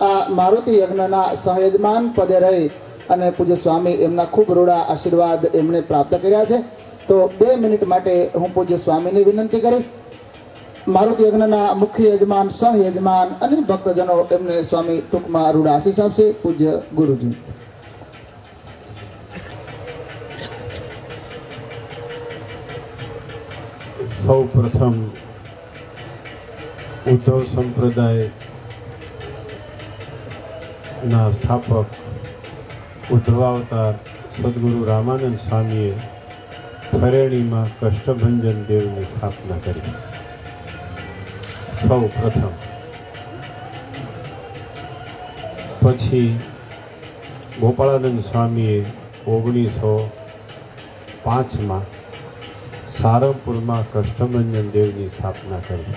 આ મારુતિ યજ્ઞના સહયજમાન પદે રહી અને પૂજ્ય સ્વામી એમના ખૂબ રૂડા આશીર્વાદ એમણે પ્રાપ્ત કર્યા છે. તો 2 મિનિટ માટે હું પૂજ્ય સ્વામીને વિનંતી કરીશ. મારુતિ યજ્ઞના મુખ્ય યજમાન સહયજમાન અને ભક્તજનો એમને સ્વામી ટૂંકમાં રૂડા આશીષ આપશે. પૂજ્ય ગુરુજી. સૌ પ્રથમ ઉદ્ધવ સંપ્રદાય ના સ્થાપક ઉદ્ધવાવતાર સદગુરુ રામાનંદ સ્વામીએ ફરેણીમાં કષ્ટભંજન દેવની સ્થાપના કરી. સૌ પ્રથમ પછી ગોપાળાનંદ સ્વામીએ 1905માં સારંગપુરમાં કષ્ટભંજન દેવની સ્થાપના કરી.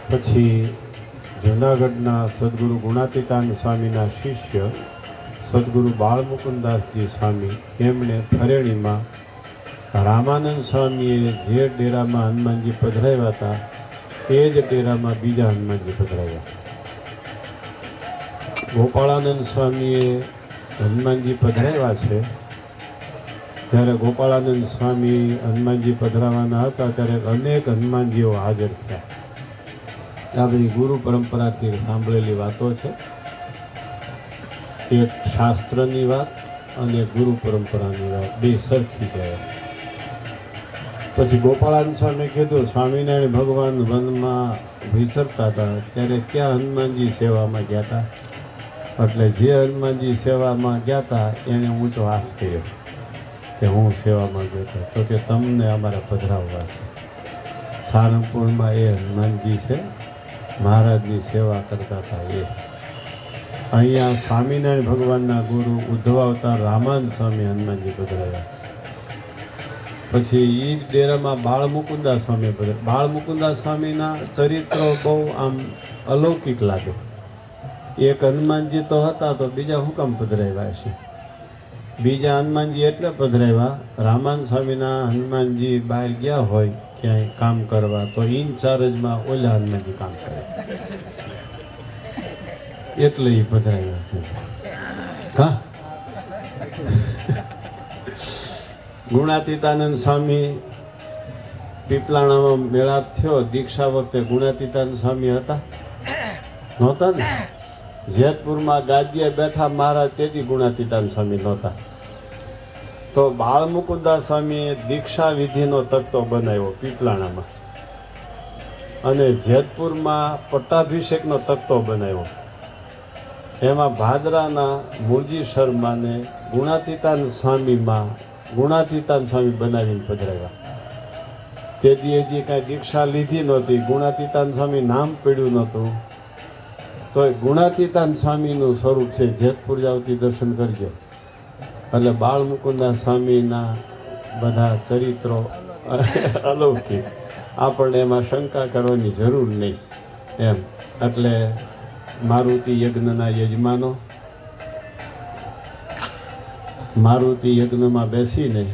પછી જૂનાગઢના સદગુરુ ગુણાતીતાનંદ સ્વામીના શિષ્ય સદગુરુ બાળમુકુદાસજી સ્વામી એમણે ફરેણીમાં રામાનંદ સ્વામીએ જે ડેરામાં હનુમાનજી પધરાવ્યા હતા એ જ ડેરામાં બીજા હનુમાનજી પધરાવ્યા. ગોપાળાનંદ સ્વામીએ હનુમાનજી પધરાવ્યા છે ત્યારે ગોપાળાનંદ સ્વામી હનુમાનજી પધરાવાના હતા ત્યારે અનેક હનુમાનજીઓ હાજર થયા. આ બધી ગુરુ પરંપરાથી સાંભળેલી વાતો છે. એક શાસ્ત્રની વાત અને ગુરુ પરંપરાની વાત બે સરખી કહેવાય. પછી ગોપાળાનંદ સ્વામી કીધું સ્વામિનારાયણ ભગવાન વનમાં વિચરતા હતા ત્યારે ક્યાં હનુમાનજી સેવામાં ગયા હતા? એટલે જે હનુમાનજી સેવામાં ગયા હતા એણે ઊંચો હાથ કર્યો કે હું સેવામાં ગયો હતો. તો કે તમને અમારા પધરાવવા છે. સારંગપુરમાં એ હનુમાનજી છે, મહારાજની સેવા કરતા હતા એ. અહીંયા સ્વામિનારાયણ ભગવાનના ગુરુ ઉદ્ધવાવતાર રામાનંદ સ્વામી હનુમાનજી પધરાવ્યા. પછી એ જ ડેરામાં બાળમુકુદાસ સ્વામી પધરાવ્યા. બાળમુકુદાસ સ્વામીના ચરિત્રો બહુ આમ અલૌકિક લાગે. એક હનુમાનજી તો હતા તો બીજા હું કામ પધરાવ્યા છે? બીજા હનુમાનજી એટલે પધરાવ્યા, રામાનંદ સ્વામીના હનુમાનજી બહાર ગયા હોય ક્યાંય કામ કરવા તો ઇન્ચાર્જમાં ઓલા હનુમાનજી કામ કરે એટલે એ પધરાવ્યા છે. હા, ગુણાતીતાનંદ સ્વામી પીપલાણામાં મેળાપ થયો દીક્ષા વખતે ગુણાતીતાનંદ સ્વામી હતા? નહોતા ને. જેતપુરમાં ગાદીએ બેઠા મહારાજ તેથી ગુણાતીતાનંદ સ્વામી નહોતા. તો બાળમુકુદાસ સ્વામીએ દીક્ષા વિધિનો તકતો બનાવ્યો પીપલાણામાં અને જેતપુરમાં પટ્ટાભિષેકનો તકતો બનાવ્યો. એમાં ભાદરાના મૂળજી શર્માને ગુણાતીતાનંદ સ્વામીમાં ગુણાતીતાનંદ સ્વામી બનાવીને પધરાવ્યા. તેથી હજી કાંઈ દીક્ષા લીધી નહોતી, ગુણાતીતાનંદ સ્વામી નામ પડ્યું નહોતું. તો ગુણાતીતાનંદ સ્વામીનું સ્વરૂપ છે. જેતપુર જાવતી દર્શન કરજો. એટલે બાળમુકુદાસ સ્વામીના બધા ચરિત્રો અલૌકિક, આપણને એમાં શંકા કરવાની જરૂર નહીં એમ. એટલે મારુતિ યજ્ઞના યજમાનો મારુતિ યજ્ઞમાં બેસીને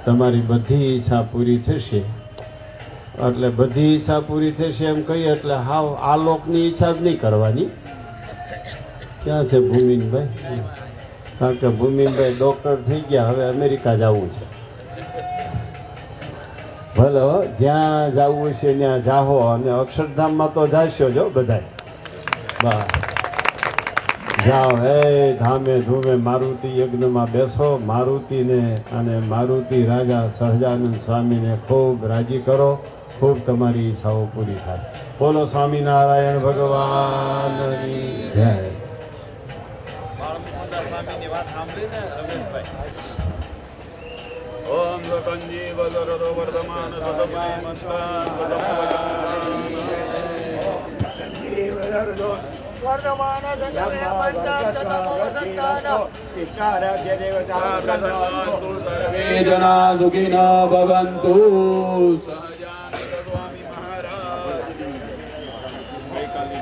તમારી બધી ઈચ્છા પૂરી થશે. એટલે બધી ઈચ્છા પૂરી થશે એમ કહીએ એટલે હાવ આ લોકની ઈચ્છા જ નહીં કરવાની. ક્યાં છે ભૂમિનભાઈ? કારણ કે ભૂમિનભાઈ ડૉક્ટર થઈ ગયા, હવે અમેરિકા જવું છે. ભલે જ્યાં જવું છે ત્યાં જાહો અને અક્ષરધામમાં તો જાશો જો બધાય. બસ જાઓ, હે ધામે ધૂમે મારુતિ યજ્ઞમાં બેસો. મારુતિને અને મારુતિ રાજા સહજાનંદ સ્વામીને ખૂબ રાજી કરો, ખૂબ તમારી ઈચ્છાઓ પૂરી થાય. બોલો સ્વામિનારાયણ ભગવાનની જય. બાળમુકુદાસ સ્વામીની વાત સાંભળીને રમેશભાઈ સંજીવ સરદો વર્ધમાન સદપાયમંતાન જના સુખિન ભવંતુ. સહજાનંદ સ્વામી મહારાજ ગઈકાલે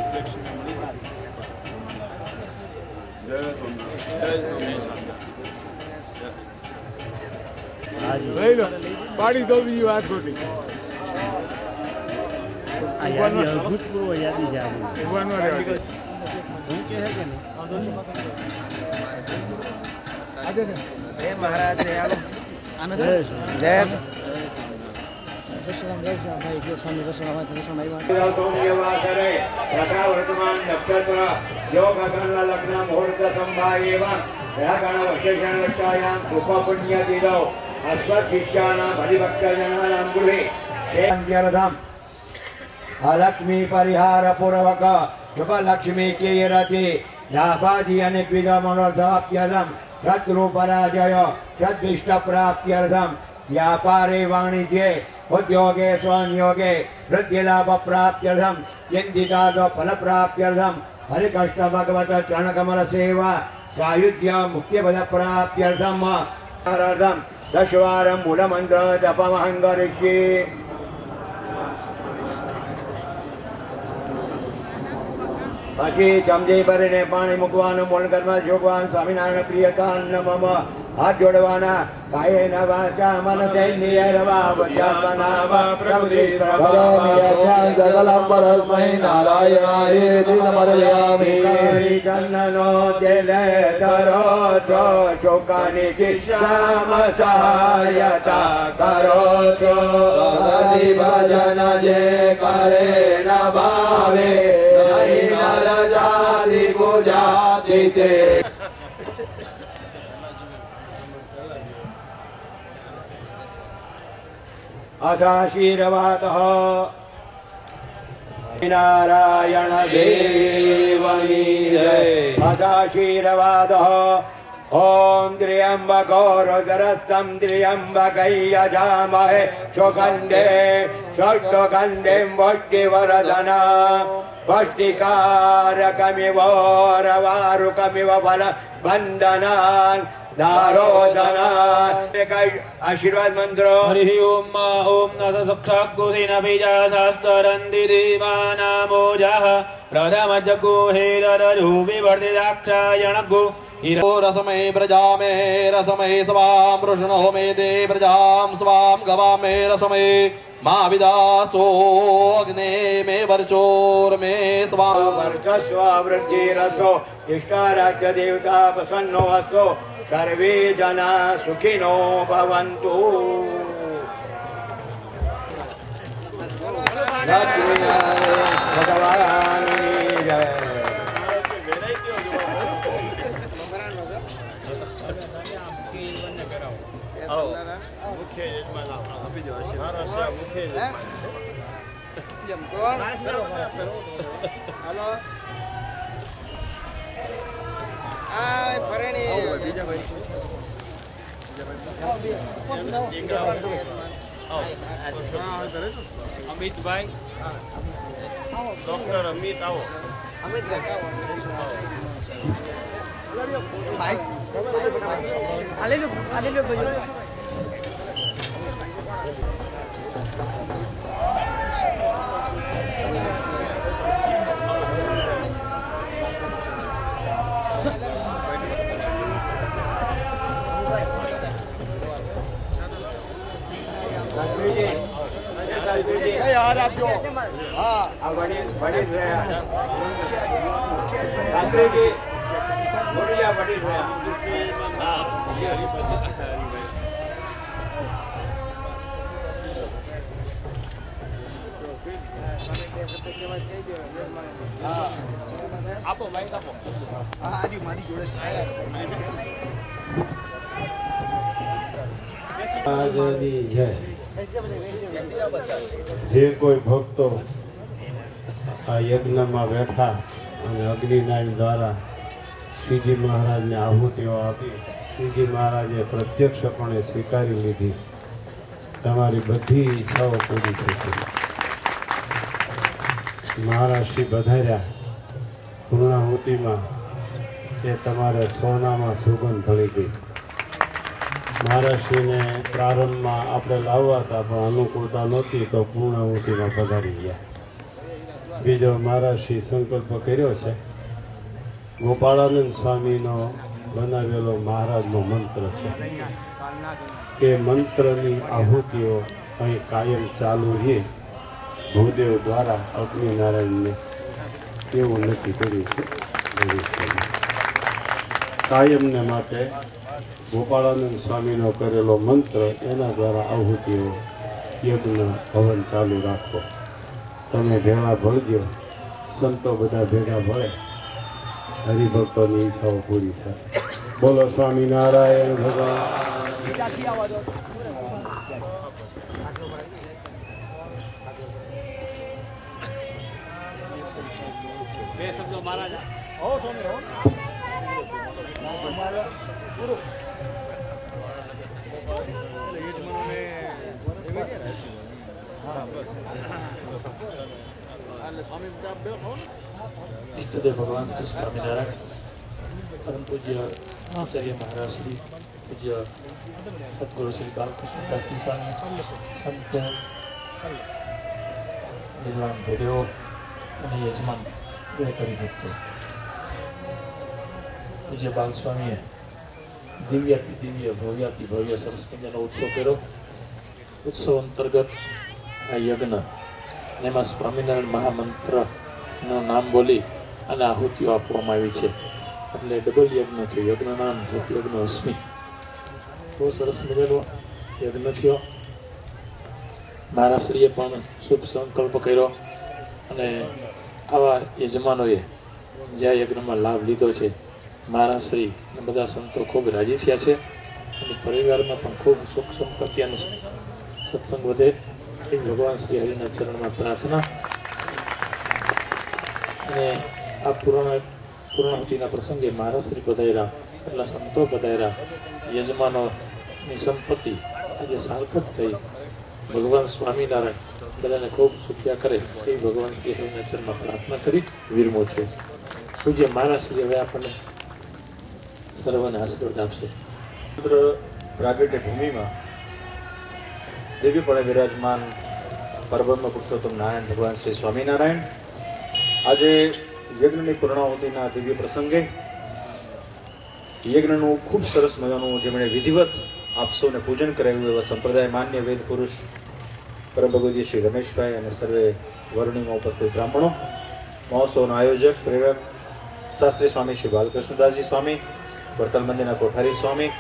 જય સોમનાથ. પાડી દો બીજી વાત ખોટી લક્ષ્મી પરિહાર પૂર્વક શુભલક્ષ્મી કીરતિ લાભાજી અને મનોધાપ્યદમ શત્રુ પરાજય સદિષ્ટ પ્રાપ્ત્યર્થમ વ્યાપારે વાણિજ્યે ઉદ્યોગે સ્વનિયોગે વૃદ્ધિલાભ પ્રાપ્ત્યર્થમ ચિંતિતાદ ફલ પ્રાપ્ત્યર્થમ હરિકૃષ્ણ ભગવત ચરણકમલ સેવા સાયુધ્ય મુક્તિપદ પ્રાપ્ત્યર્થમ દશવારમ મૂલમંત્ર જપમહં કરિષ્યે. પછી ચમચી ભરીને પાણી મૂકવાનું, મૂળ ઘરમાં જોગવાન સ્વામિનારાયણ પ્રિયતા મમ હાથ જોડવાના. કાયેન વાચા મનસેન્દ્રિયર્વા પ્રકૃતિ પરસ્મૈ નારાયણાય સમર્પયામિ. કન્નનો તેલે ધરો છો શોકાની દિશામ સહાયતા કરો છો. ભજન જે કરે ન ભાવે નર જાતિ ગુજાતિ તે. અથાશીર્વાદ નારાયણ દેવની જય. અથાશીર્વાદ ઓમ ત્ર્યંબકો રુદ્રસ્તમ ત્ર્યંબકૈયજામહે સુગંધે ષષ્ઠગંધિં વષ્ટિવર્ધના વષ્ટિકારકમિવોરવારુકમિવ ફલ બંધનાન આશીર્વાદ મંત્રો. હરિ ઓમ ઓમ નસ સક્ષાકુસિન બીજા શાસ્ત્રંદિ દેવાનામોજાહ પ્રથમ જગો હેરરજુ વિવર્ધિદાક્ષાયણ ગો રસમે પ્રજામે રસમે સ્વામ વૃષણો મે દે પ્રજામ સ્વામ ગવામે રસમે મા વિદાસો અગ્ને મે વર્ચોર મે સ્વામ વર્ચસ્વ વૃદ્ધિરસ્તો ઇષ્ટારાજ્ય દેવતા પ્રસન્નો અસ્તો સર્વે જના સુખિનો ભવન્તુ. ભગવાનની જય. અમિતભાઈ ડોક્ટર અમિત આવો. યાદ આપજો. હા આ વડીલ રહ્યા. શાસ્ત્રીજી બોલ્યા વડીલ રહ્યા. આપો ભાઈ આપો. મારી જોડે જય. જે કોઈ ભક્તો આ યજ્ઞમાં બેઠા અને અગ્નિનારાયણ દ્વારા શ્રીજી મહારાજને આહુતિઓ આપી શ્રીજી મહારાજે પ્રત્યક્ષપણે સ્વીકારી લીધી તમારી બધી ઈચ્છાઓ પૂરી થઈ ગઈ. મહારાષ્ટ્રી પધાર્યા પૂર્ણાહુતિમાં કે તમારે સોનામાં સુગંધ ભળી ગઈ. મહારાષ્ટ્રીને પ્રારંભમાં આપણે લાવવા હતા પણ અનુકૂળતા નહોતી તો પૂર્ણાહુતિમાં પધારી ગયા. બીજો મહારાષ્ટ્રી સંકલ્પ કર્યો છે, ગોપાળાનંદ સ્વામીનો બનાવેલો મહારાજનો મંત્ર છે. એ મંત્રની આહુતિઓ અહીં કાયમ ચાલુ રહે ભૂદેવ દ્વારા અગ્નિનારાયણને એવું નક્કી કર્યું છે. ભવિષ્યમાં કાયમને માટે ગોપાળાનંદ સ્વામીનો કરેલો મંત્ર એના દ્વારા આહુતિઓ યજ્ઞ હવન ચાલુ રાખો. તમે ભેળા ભળજો, સંતો બધા ભેગા ભળે, હરિભક્તોની ઈચ્છાઓ પૂરી થાય. બોલો સ્વામિનારાયણ ભગવાન. इष्टदेव भगवान श्री स्वामीनारायण परम पूज्य आचार्य महाराज श्री पूज्य सदगुरु श्री बालकृष्ण दासजी स्वामी संत विद्वान भेड़ो અને યજમાન કરી શકતો પૂજ્ય બાલ સ્વામીએ દિવ્યાતિ દિવ્ય ભવ્યાતિ ભવ્ય સરસ મજાનો ઉત્સવ કર્યો. ઉત્સવ અંતર્ગત આ યજ્ઞ અને એમાં સ્વામિનારાયણ મહામંત્રનું નામ બોલી અને આહુતિઓ આપવામાં આવી છે. એટલે ડબલ યજ્ઞ થયો. યજ્ઞ નામ યજ્ઞ અસ્મિ. બહુ સરસ મજાનો યજ્ઞ થયો. મહારાશ્રીએ પણ શુભ સંકલ્પ કર્યો અને આવા યજમાનોએ જે આ યજ્ઞમાં લાભ લીધો છે મહારાશ્રી અને બધા સંતો ખૂબ રાજી થયા છે અને પરિવારમાં પણ ખૂબ સુખ સંપત્તિ અને સત્સંગ વધે એ ભગવાન શ્રી હરિના ચરણમાં પ્રાર્થના. અને આ પૂર્ણાહુતિના પ્રસંગે મહારાશ્રી પધાર્યા, એટલા સંતો પધાર્યા, યજમાનોની સંપત્તિ આજે સાર્થક થઈ. ભગવાન સ્વામિનારાયણ બધાને ખૂબ સુખ્યા કરે એ ભગવાન શ્રી હરિના ચરણમાં પ્રાર્થના કરી વિરમો છે. પૂજ્ય મહારાશ્રી હવે આપણને સર્વને આશીર્વાદ આપશે. પ્રાગટ્ય ભૂમિમાં દિવ્યપણે વિરાજમાન પરબ્રહ્મ પુરુષોત્તમ નારાયણ ભગવાન શ્રી સ્વામિનારાયણ આજે યજ્ઞની પૂર્ણાહુતિના દિવ્ય પ્રસંગે યજ્ઞનું ખૂબ સરસ મજાનું જેમણે વિધિવત આપ સૌને પૂજન કરાવ્યું એવા સંપ્રદાય માન્ય વેદ પુરુષ પરમ ભગવદીય શ્રી રમેશભાઈ અને સર્વે વર્ણિમાં ઉપસ્થિત બ્રાહ્મણો, મહોત્સવના આયોજક પ્રેરક શાસ્ત્રી સ્વામી શ્રી બાલકૃષ્ણદાસજી સ્વામી, વર્તલ મંદિરના કોઠારી સ્વામી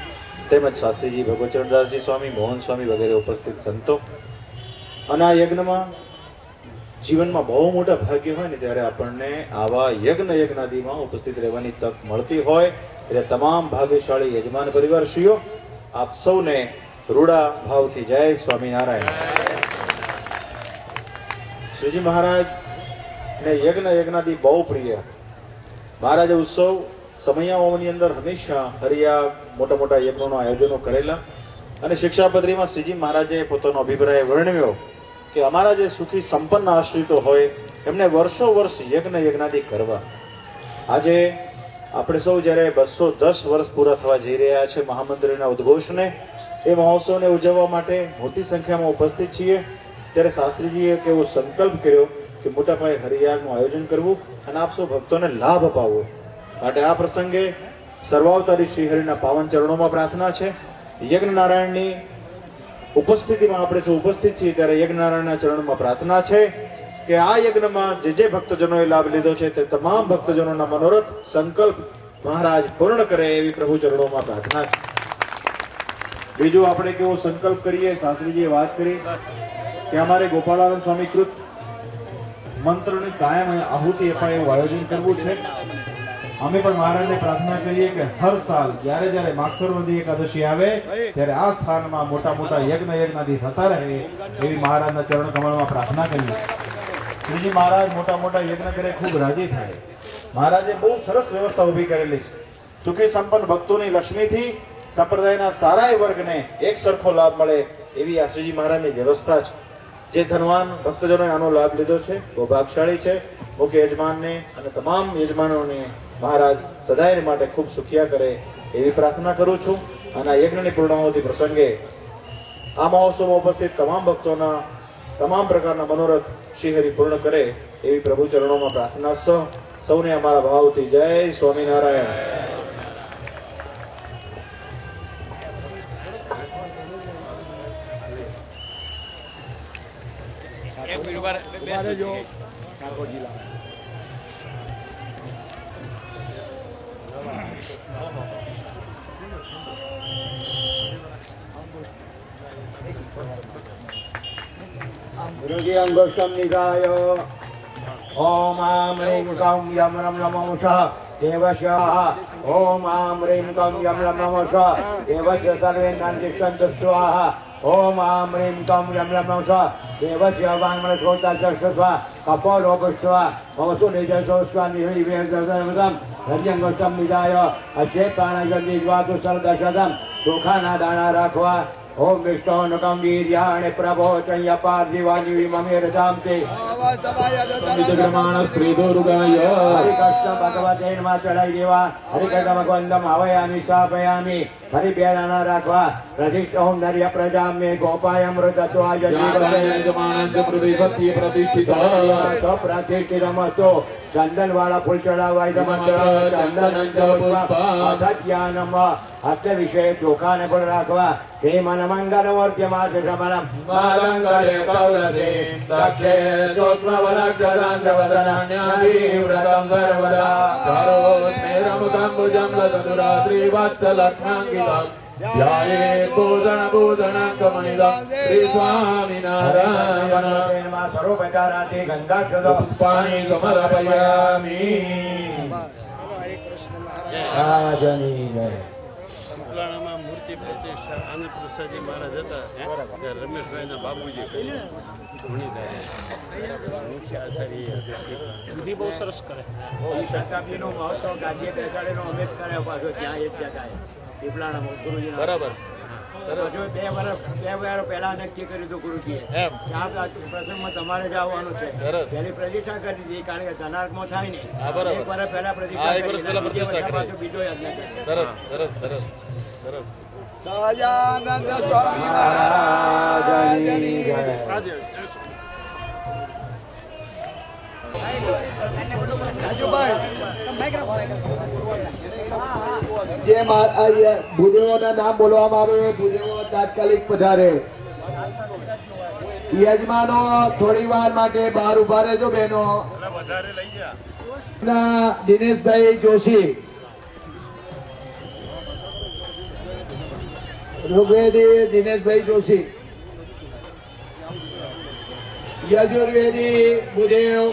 તેમજ શાસ્ત્રીજી ભગવચરણદાસજી સ્વામી, મોહન સ્વામી વગેરે ઉપસ્થિત સંતો. અને આ યજ્ઞમાં જીવનમાં બહુ મોટા ભાગ્ય હોય ને ત્યારે આપણને આવા યજ્ઞાદિમાં ઉપસ્થિત રહેવાની તક મળતી હોય એટલે તમામ ભાગ્યશાળી યજમાન પરિવારશ્રીઓ આપ સૌને રૂડા ભાવથી જય સ્વામિનારાયણ. શ્રીજી મહારાજ ને યજ્ઞાદિ બહુ પ્રિય. મહારાજે ઉત્સવ સમયાઓની અંદર હંમેશા હરિયા મોટા મોટા યજ્ઞોના આયોજનો કરેલા અને શિક્ષાપત્રીમાં શ્રીજી મહારાજે પોતાનો અભિપ્રાય વર્ણવ્યો કે અમારા જે સુખી સંપન્ન આશ્રિતો હોય એમને વર્ષો વર્ષ યજ્ઞાદિ કરવા. આજે આપણે સૌ જ્યારે 210 વર્ષ પૂરા થવા જઈ રહ્યા છે મહામંદિરના ઉદ્ઘોષને, એ મહોત્સવને ઉજવવા માટે મોટી સંખ્યામાં ઉપસ્થિત છીએ ત્યારે શાસ્ત્રીજીએ એક એવો સંકલ્પ કર્યો કે મોટા પાયે હરિયાળનું આયોજન કરવું અને આપ સૌ ભક્તોને લાભ અપાવવો. માટે આ પ્રસંગે સર્વાવતારી શ્રી હરિના પાવન ચરણોમાં પ્રાર્થના છે. યજ્ઞનારાયણની ઉપસ્થિતિમાં આપણે સૌ ઉપસ્થિત છીએ ત્યારે યજ્ઞનારાયણના ચરણોમાં પ્રાર્થના છે કે આ યજ્ઞમાં જે ભક્તજનોએ લાભ લીધો છે તે તમામ ભક્તજનોના મનોરથ સંકલ્પ મહારાજ પૂર્ણ કરે એવી પ્રભુ ચરણોમાં પ્રાર્થના છે. બીજું આપણે કેવો સંકલ્પ કરીએ, શાસ્ત્રીજીએ વાત કરી કે અમારે ગોપાળાનંદ સ્વામી કૃત મંત્રની કાયમ આહુતિ અપાય એવું આયોજન કરવું છે. અમે પણ મહારાજને પ્રાર્થના કરીએ કે હર સાલ જ્યારે માગસરવદી એકાદશી આવે ત્યારે આ સ્થાનમાં મોટા મોટા યજ્ઞાદિ થતા રહે એવી મહારાજના ચરણ કમળમાં પ્રાર્થના કરીએ. શ્રીજી મહારાજ મોટા મોટા યજ્ઞ કરે ખૂબ રાજી થાય. મહારાજે બહુ સરસ વ્યવસ્થા ઊભી કરેલી છે. સુખી સંપન્ન ભક્તોની લક્ષ્મીથી સંપ્રદાયના સારાય વર્ગને એક સરખો લાભ મળે એવી આશ્રીજી મહારાજની વ્યવસ્થા છે. જે ધનવાન ભક્તજનોએ આનો લાભ લીધો છે બહુ ભાગશાળી છે. મુખ્ય યજમાનને અને તમામ યજમાનોને મહારાજ સદાય માટે ખૂબ સુખિયા કરે એવી પ્રાર્થના કરું છું. અને આ યજ્ઞની પૂર્ણાહુતિ પ્રસંગે આ મહોત્સવમાં ઉપસ્થિત તમામ ભક્તોના તમામ પ્રકારના મનોરથ શ્રીહરિ પૂર્ણ કરે એવી પ્રભુ ચરણોમાં પ્રાર્થના સૌને અમારા ભાવથી જય સ્વામિનારાયણ. गुरुजी अंगुष्टम निधाय ओम आम ह्रीं कं यम रम नमः देवस्य ओम आम ह्रीं कं यम रम नमः देवस्य सर्वेन्द्रान्तिष्ठन्तु स्वाहा ओम आम ह्रीं कं यम रम नमः देवस्य वाङ्मनस्रोतस्वा कपोलोपुष्ट्वा ममसु निजसोस्वा निवेदसर्वदं हरियंगुष्टम निधाय अक्षे प्राणगन्धिज्वातु सर्वदशदं सुखाना दाना राखवा ओम विष्णुनुकं वीर्याणि प्रभोचय पार्थिवानि विममेरजान्ते हरिकृष्ण भगवते नमः चढ़ाई देवा हरिकृष्ण भगवंतम हवयामि स्थापयामि हरिपेराना राखवा प्रतिष्ठ ओम नर्य प्रजा में गोपाय अमृतत्वाय प्रतिष्ठितमस्तु चंदन वाला फूल चढ़ावाय चंदन हत्य विषय चोखा ने फल राखवा हे मन मंगल मूर्ति मास शमनम मालंगले कौलसे दक्षे सोत्मवरक्षदांत वदनान्याभिव्रतं सर्वदा करोस्मेरमुदम्बुजं लसदुरा श्रीवत्सलक्ष्माङ्कितं ध्यायेत् बोधनबोधनाङ्कमणिदं श्रीस्वामिनारायण सर्वोपचारार्थे गङ्गाक्षतपुष्पाणि समर्पयामि. राजनी जय. મૂર્તિ પ્રતિષ્ઠા આનંદ પ્રસાદજી મહારાજ હતા ત્યારે રમેશભાઈના બાબુજી વિધિ બહુ સરસ કરે. શતાબ્દીનો મહોત્સવ ગાદીએ બેસાડેલો અમે જ કર્યો પાછો ત્યાં એક જગાએ પીપળાના ગુરુજી બરાબર. બે વર્ષ પહેલા નક્કી કર્યું હતું ગુરુજીએ ત્યાં પ્રસંગમાં તમારે જ આવવાનું છે. પહેલી પ્રતિષ્ઠા કરી દીધી કારણ કે ધનાર્કમાં થાય ને એક વર્ષ પહેલા પ્રતિષ્ઠા બીજો યાદ નથી. સરસ સરસ સરસ સરસ. સહજાનંદ સ્વામી મહારાજની જય. જે ભૂદેવોના નામ બોલવામાં આવે ભૂદેવો તાત્કાલિક પધારે. યજમાનો થોડી વાર માટે બહાર ઉભા રહેજો બહેનો. દિનેશભાઈ જોશી, ઋગ્વેદી દિનેશભાઈ જોશી, યજુર્વેદી ભૂદેવ,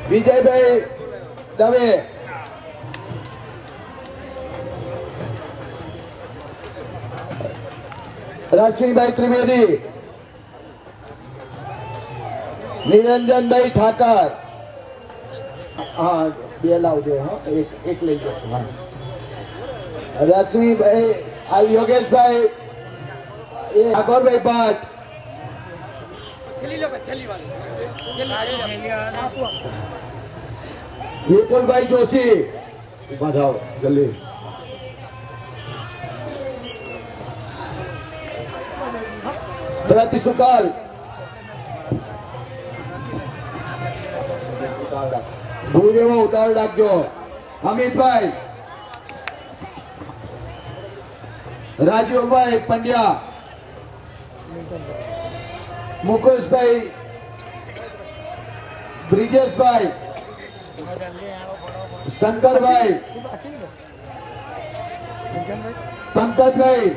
વિજયભાઈ દવે, રશ્મિભાઈ ત્રિવેદી, નિરંજનભાઈ ઠાકર. હા બે લાવજો. હા એક લઈ જાઓ. હા રશ્મિભાઈ, આ યોગેશભાઈ, એ ઠાકોરભાઈ ભટ્ટ, વિપુલભાઈ જોશી. ઉભા થાવ જલ્દી. પ્રતિ સુકાલ, ભૂદેવો ઉતાર રાખજો. અમિતભાઈ, રાજીવભાઈ પંડ્યા, મુકેશભાઈ, બ્રિજેશભાઈ, શંકરભાઈ, પંકજભાઈ,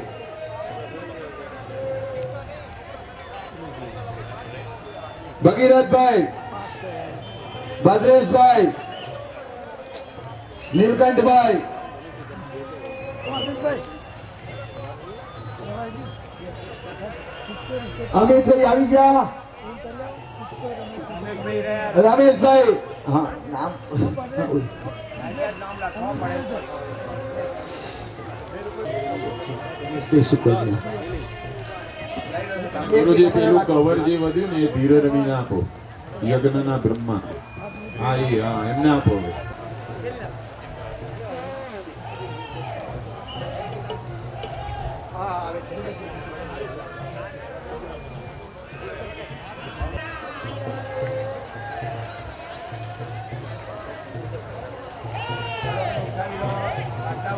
ભગીરથભાઈ, ભદ્રેશભાઈ, નીલકંઠભાઈ, અમિતભાઈ આવી જા. રમેશભાઈ હા નામ ગુરુજી પેલું કવર જે વધ્યું ને એ ધીરે રમીને આપો. યજ્ઞના બ્રહ્મા હા એમને આપો.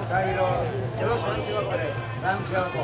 ઉઠાવી લો. ચલો સ્વયં સેવક કરે. રામ સેવકો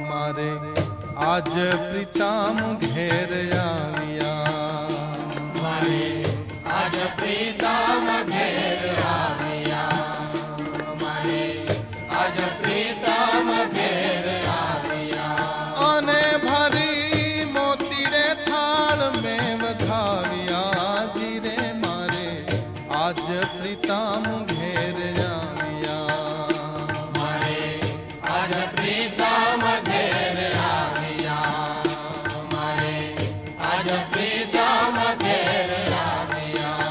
મારે આજ પ્રીતામ ઘેર આવ્યા, મારે આજ પ્રીતામ ઘેર આવ્યા, મારે આજ પ્રીતામ ઘેર આવ્યા, અને ભરી મોતી રે થાળ મેં વધાવ્યા, જીરે મારે આજ પ્રીતામ ઘેર આવ્યા, મારે આજ પ્રીતામ ઘેર આવ્યા, મારે આજ પ્રીતામ ઘેર આવ્યા.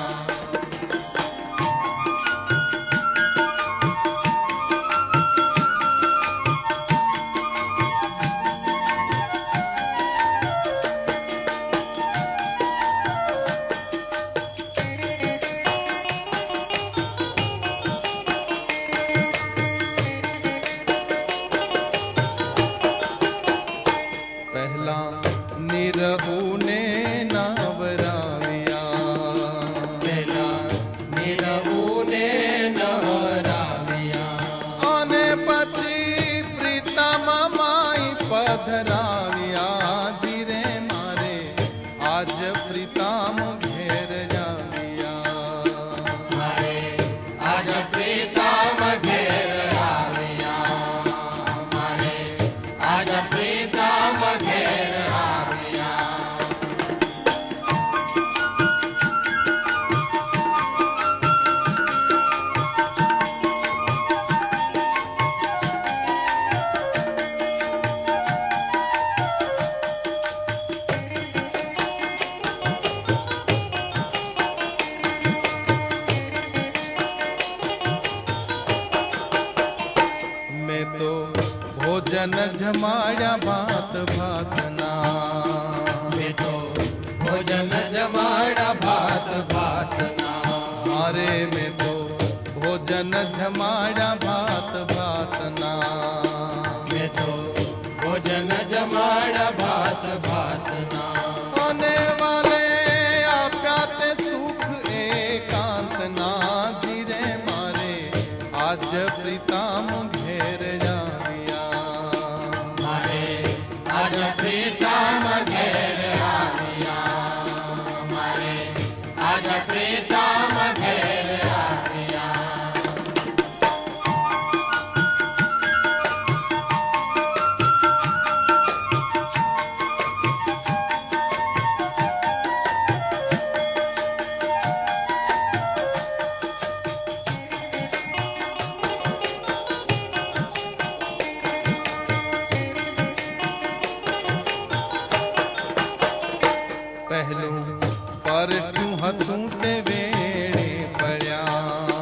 પહેલા નિરહુને નવરાવ્યા, પહેલા નિરહુને નવરાવ્યા, અને પછી પ્રીતમ માઈ પધરાવ્યા, જીરે મારે આજ પ્રીતમ ઘેર આવ્યા, મારે આજ પ્રીતામ ઘેર આવ્યા, મારે આજ પ્રીતામ ઘેર આવ્યા. મેં તો ભોજન જમાડ્યા ભાત ભાતના, મેં તો ભોજન જમાડા ભાત ભાતના, મારે મેં તો ભોજન જમાડ્યા ભાત ભાતના, મેં તો ભોજન જમાડા ભાત ભાતના, અને વાલે આપ્યા તે સુખ એકાંતના, જીરે મારે આજ પ્રીતમ ઘેર આવ્યા, મારે આજ પ્રીતામ ઘેર આવ્યા, મારે આજ પ્રીતામ ઘેર આવ્યા. પહેલું પરઠું હતું તે વેળે પડ્યા,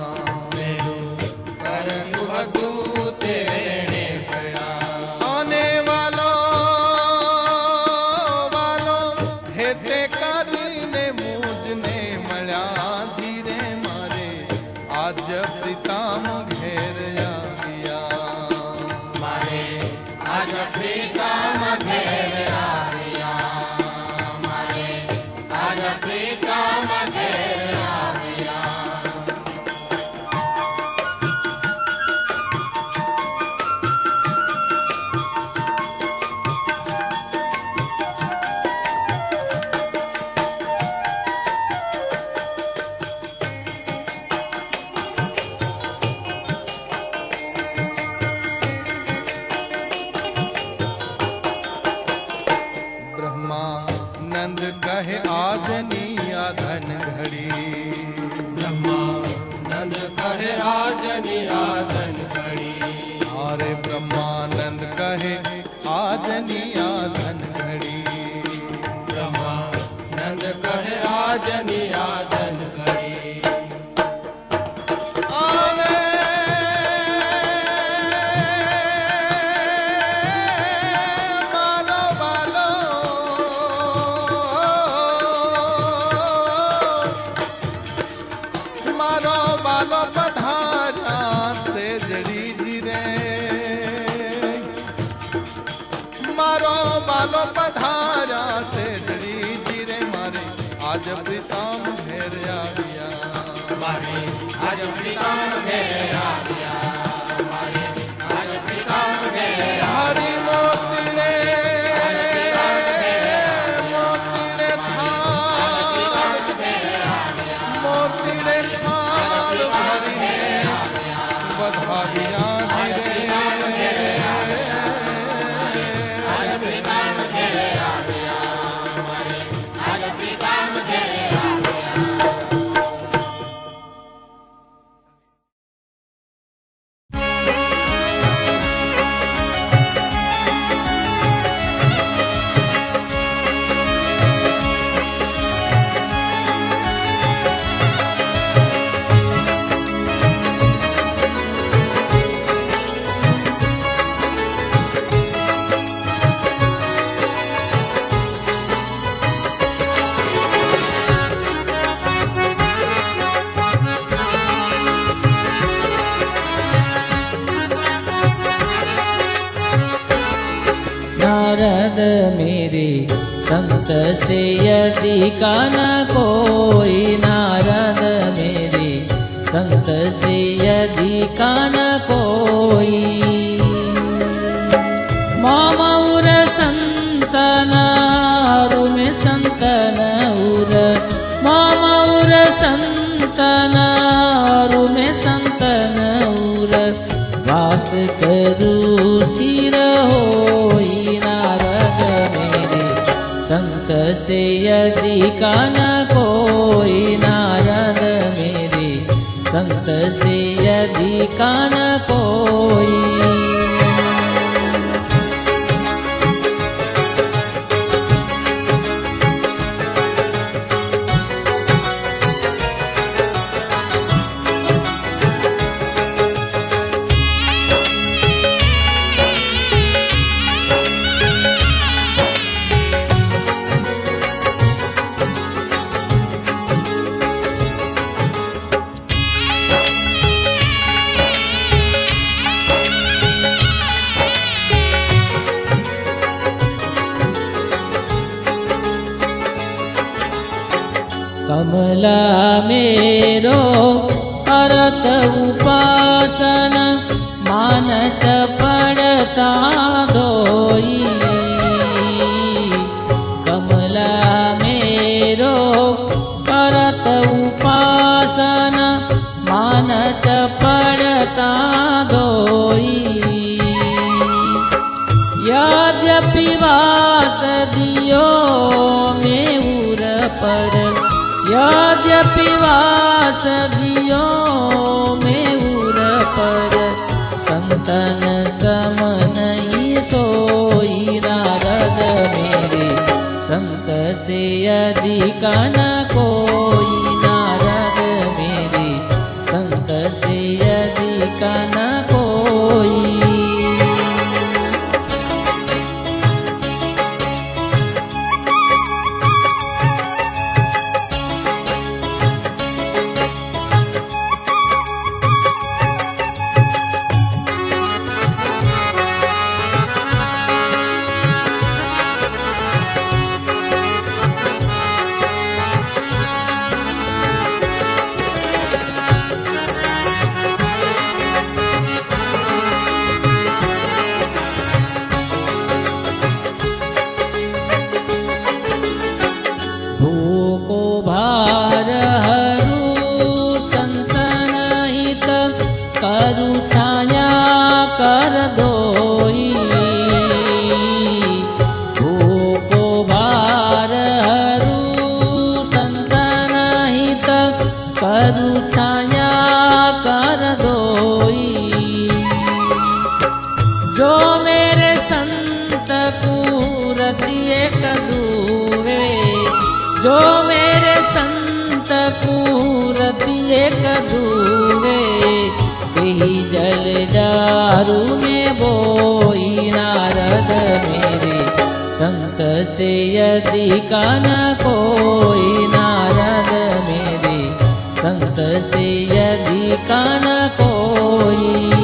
પહેલું કરતું હતું તે વેણે પડ્યા, અને વાલો વાલો હેતે કરીને મુજને મળ્યા, જીરે મારે આજ પ્રીતમ ઘેર આવ્યા, મારે આજ પ્રીતામ ઘેર આવ્યા, મારે આજ પ્રીતામ ઘેર આવ્યા. બ્રહ્માનંદ કહે આજની આ ધન ઘડી, બ્રહ્માનંદ કહે આજની આ ધન ઘડી, અરે બ્રહ્માનંદ કહે આજની આ ધન ઘડી, બ્રહ્માનંદ કહે આજની આ ધન ઘડી. અને મારો બાલો મારો બાલો પધાર્યા સેજડી જીરે, આજ પ્રીતમ ઘેર આવ્યા મારી આજ પ્રીતમ ઘેર આવ્યા મારી આજ પ્રીતમ ઘેર હરી મોતીને મોતીને થાળ ભરીને વધાવ્યા नारद मेरे संत से अधिक न कोई नारद मेरे संत से अधिक न कोई मामौर संतन रुमे संतन उर मामौर संतन रुमे संतन उर वास करू स्थिर होई नारद मेरे संत से अधिक न कोई नारद मेरे संत से अधिक न कोई कमला मेरो करत उपासन मानत पड़ता धोई कमला मेरो करत उपासन मानत पड़ता धोई यद्यपि वास दियो में उर पर यद्यपि वास दियो में उर पर संतन सम नहीं सोई नारद मेरे संत से अधिक न कोई नारद मेरे संत से अधिक न कोई जो मेरे संत कूरति एक दूवे तेहि जल दारू में बोई नारद मेरे संत से अधिक न कोई नारद मेरे संत से अधिक न कोई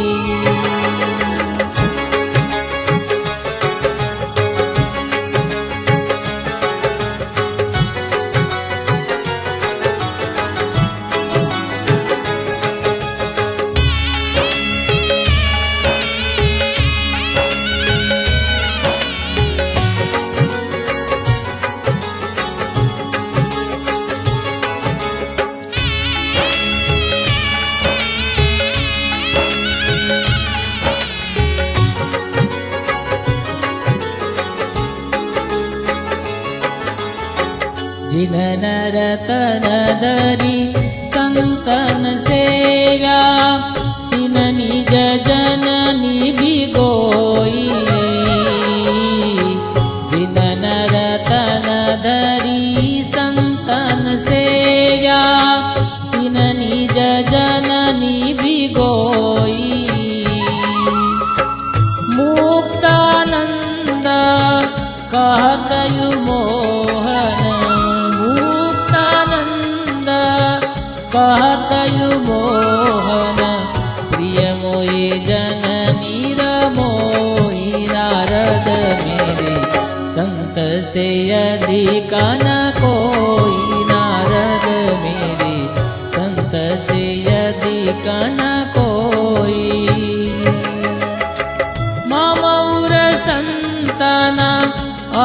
जिन नर तन धरी संतन सेव्या तिन निज जननी भिगोई जिन नर तन धरी संतन सेव्या तिन निज जननी भिगोई मुक्तानंद कहतयु मोहन मुक्तानंद कहतयु मोहन प्रिय मोए जननी रमोई नारद मेरे संत से अधिक न कोई नारद मेरे संत से अधिक न कोई मामौर संतन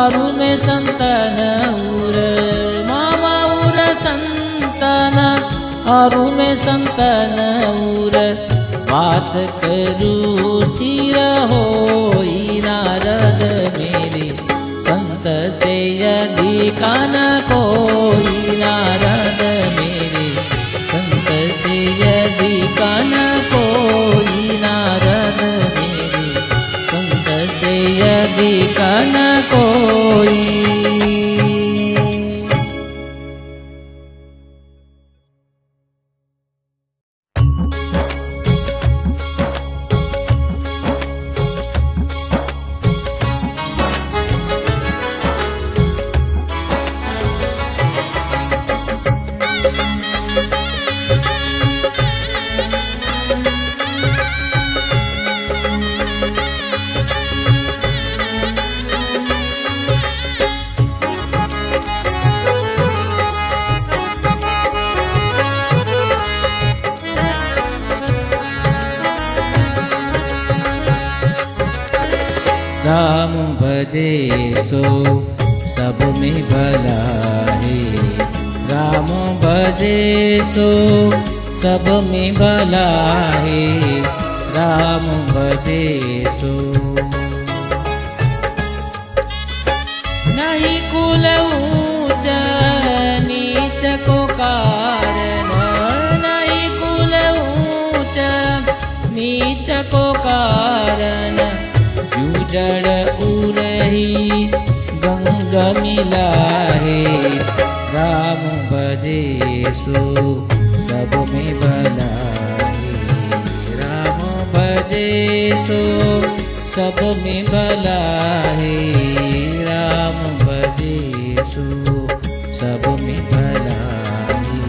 अरु में संतन उर मामौर संतन अरु में संतन उर वास करू स्थिर होई नारद मेरे संत से अधिक न कोई नारद मेरे संत से अधिक न कोई नारद मेरे संत से अधिक न कोई। राम भजे सो सब में भला है राम भजे सो सब में भला है राम भजे सो नहीं कुल ऊंच नीच को कारण नहीं कुल ऊंच नीच को कारण जूझड़ उरही गंग मिला है राम भजे सो सब में भला है राम भजे सो सब में भला है राम भजे सो सब में भला है।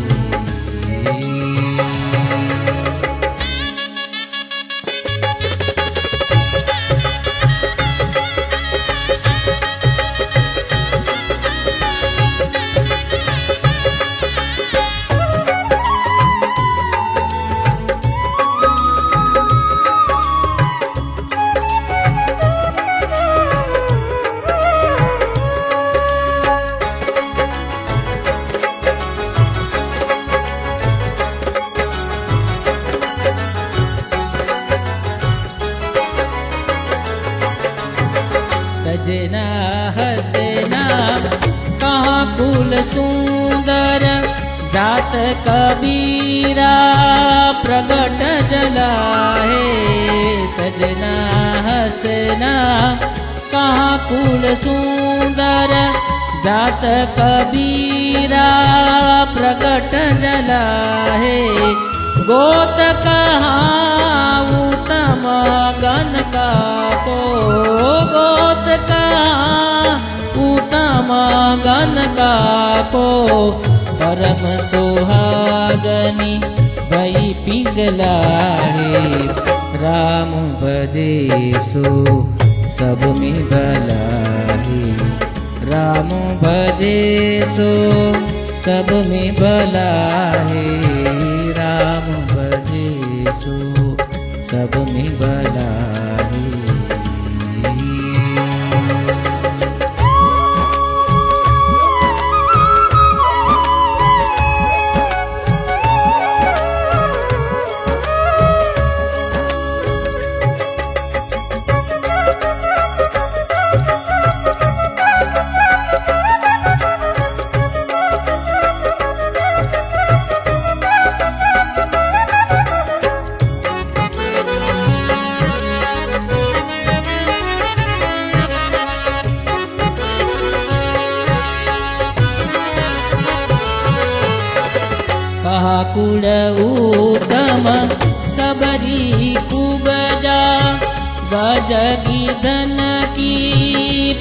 सजना हसना कहाँ कुल सुंदर जात कबीरा प्रगट जला है सजना हसना कहाँ कुल सुंदर जात कबीरा प्रगट जला है गोत कहाँ उत्तम गण का को गोत कहाँ उत्तम गण का को परम सुहागनी भई पिंगला है राम भजे सो सब में भला है राम भजे सो सब में भला है राम भजे सो सब में भला है। कहा कुल उत्तम सबरी कुबजा गज गिधन की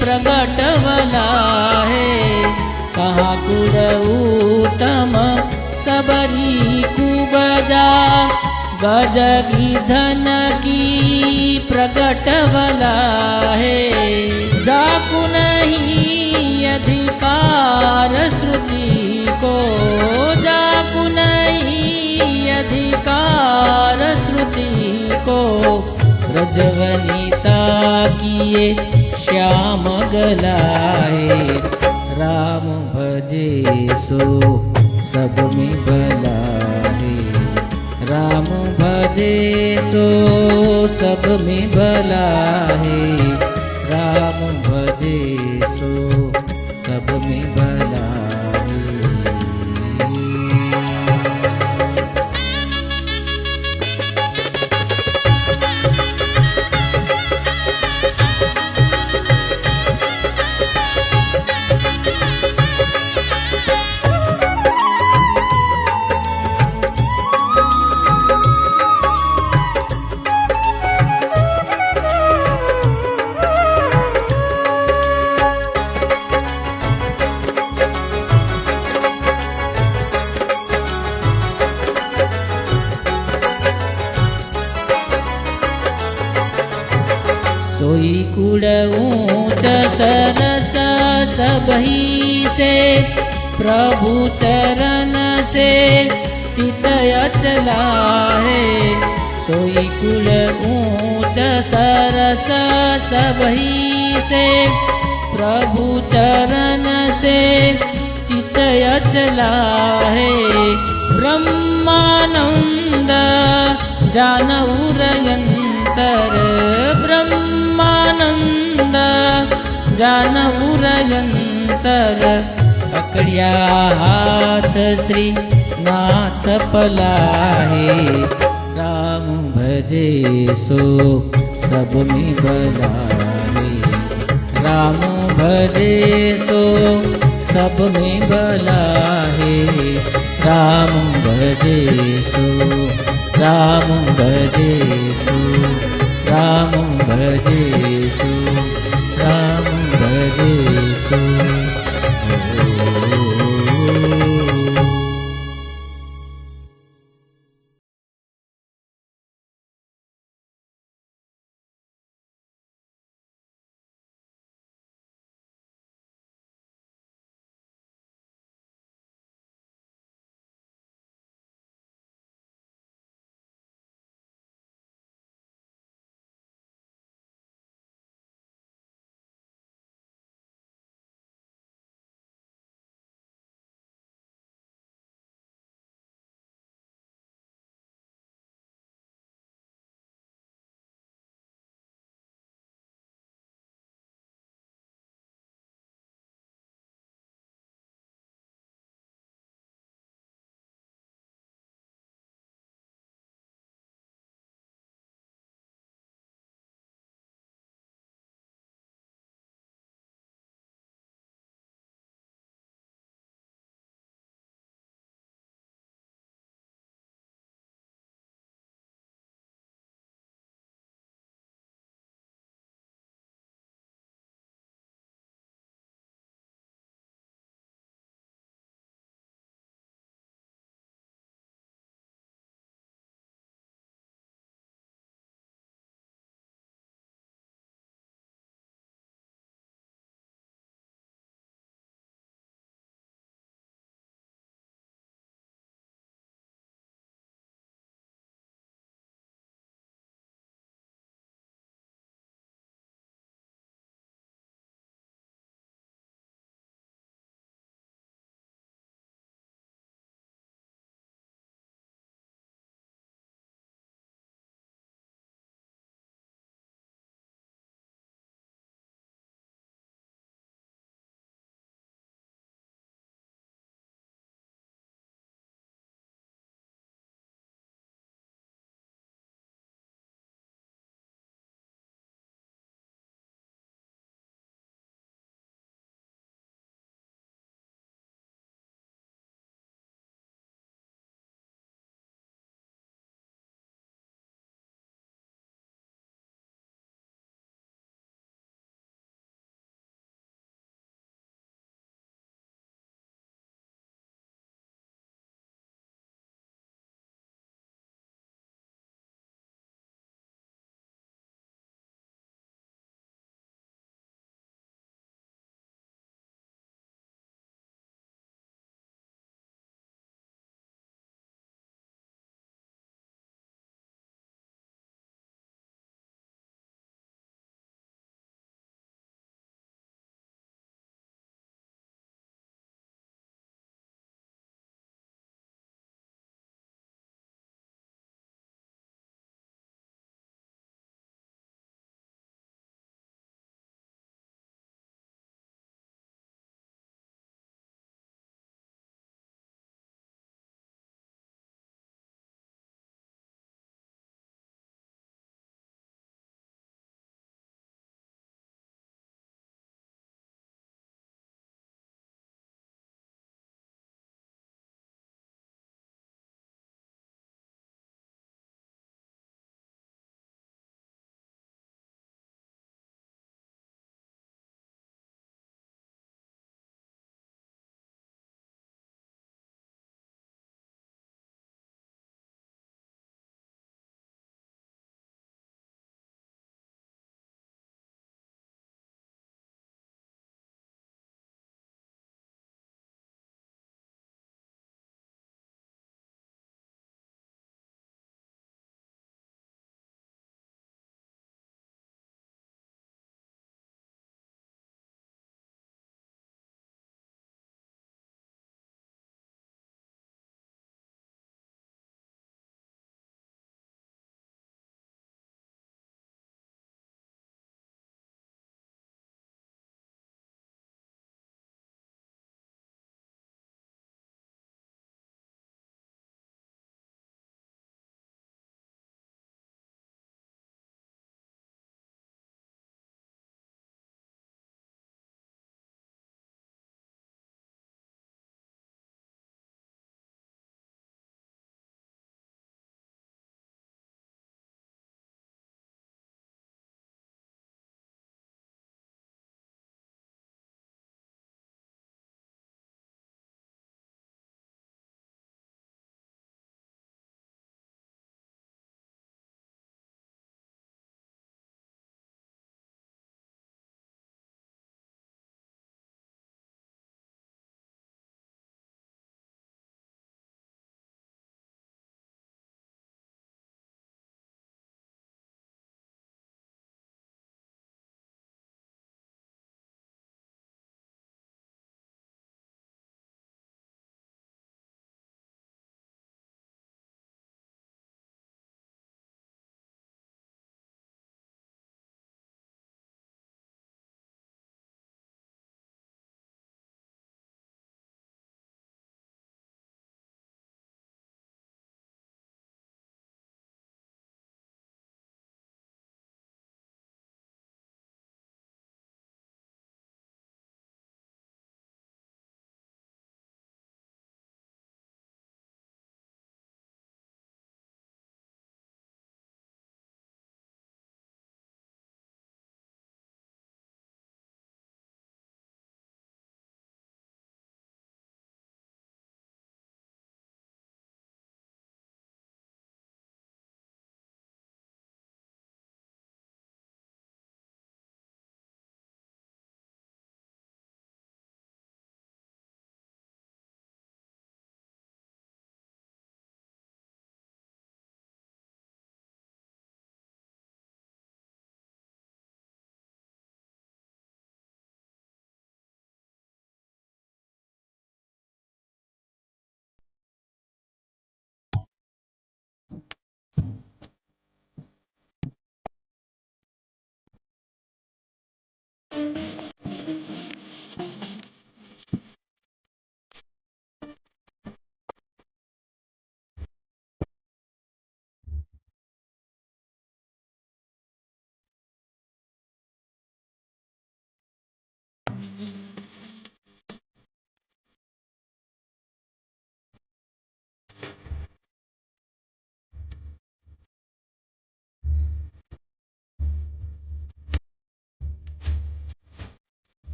प्रगट वला है। कहा कुल उत्तम सबरी कुबजा गज गिधन की प्रगट वला है। जाकु नहीं अधिकार श्रुति को, जाकु नहीं अधिकार श्रुति को। रजवनिता किए श्याम गलाए, राम भजे सो सब में भला है। राम भजे सो सब में भला है। राम भजे सो सब में भला है। सोई कुड़ ऊंच सरस सबही से, प्रभु चरण से चित अचला है। सोई कुल ऊंच सरस सबही से, प्रभु चरण से चित अचला है। ब्रह्मानंद जानऊ रयंतर, ब्रह्मानंद जानऊ रयंतर। पकड़िया हाथ श्री नाथ पलाहे, राम भजे सो सब में भला है। राम भजे सो सब में भला है। राम भजे सो, राम भजे सो, राम भजे सो, राम भजे सो।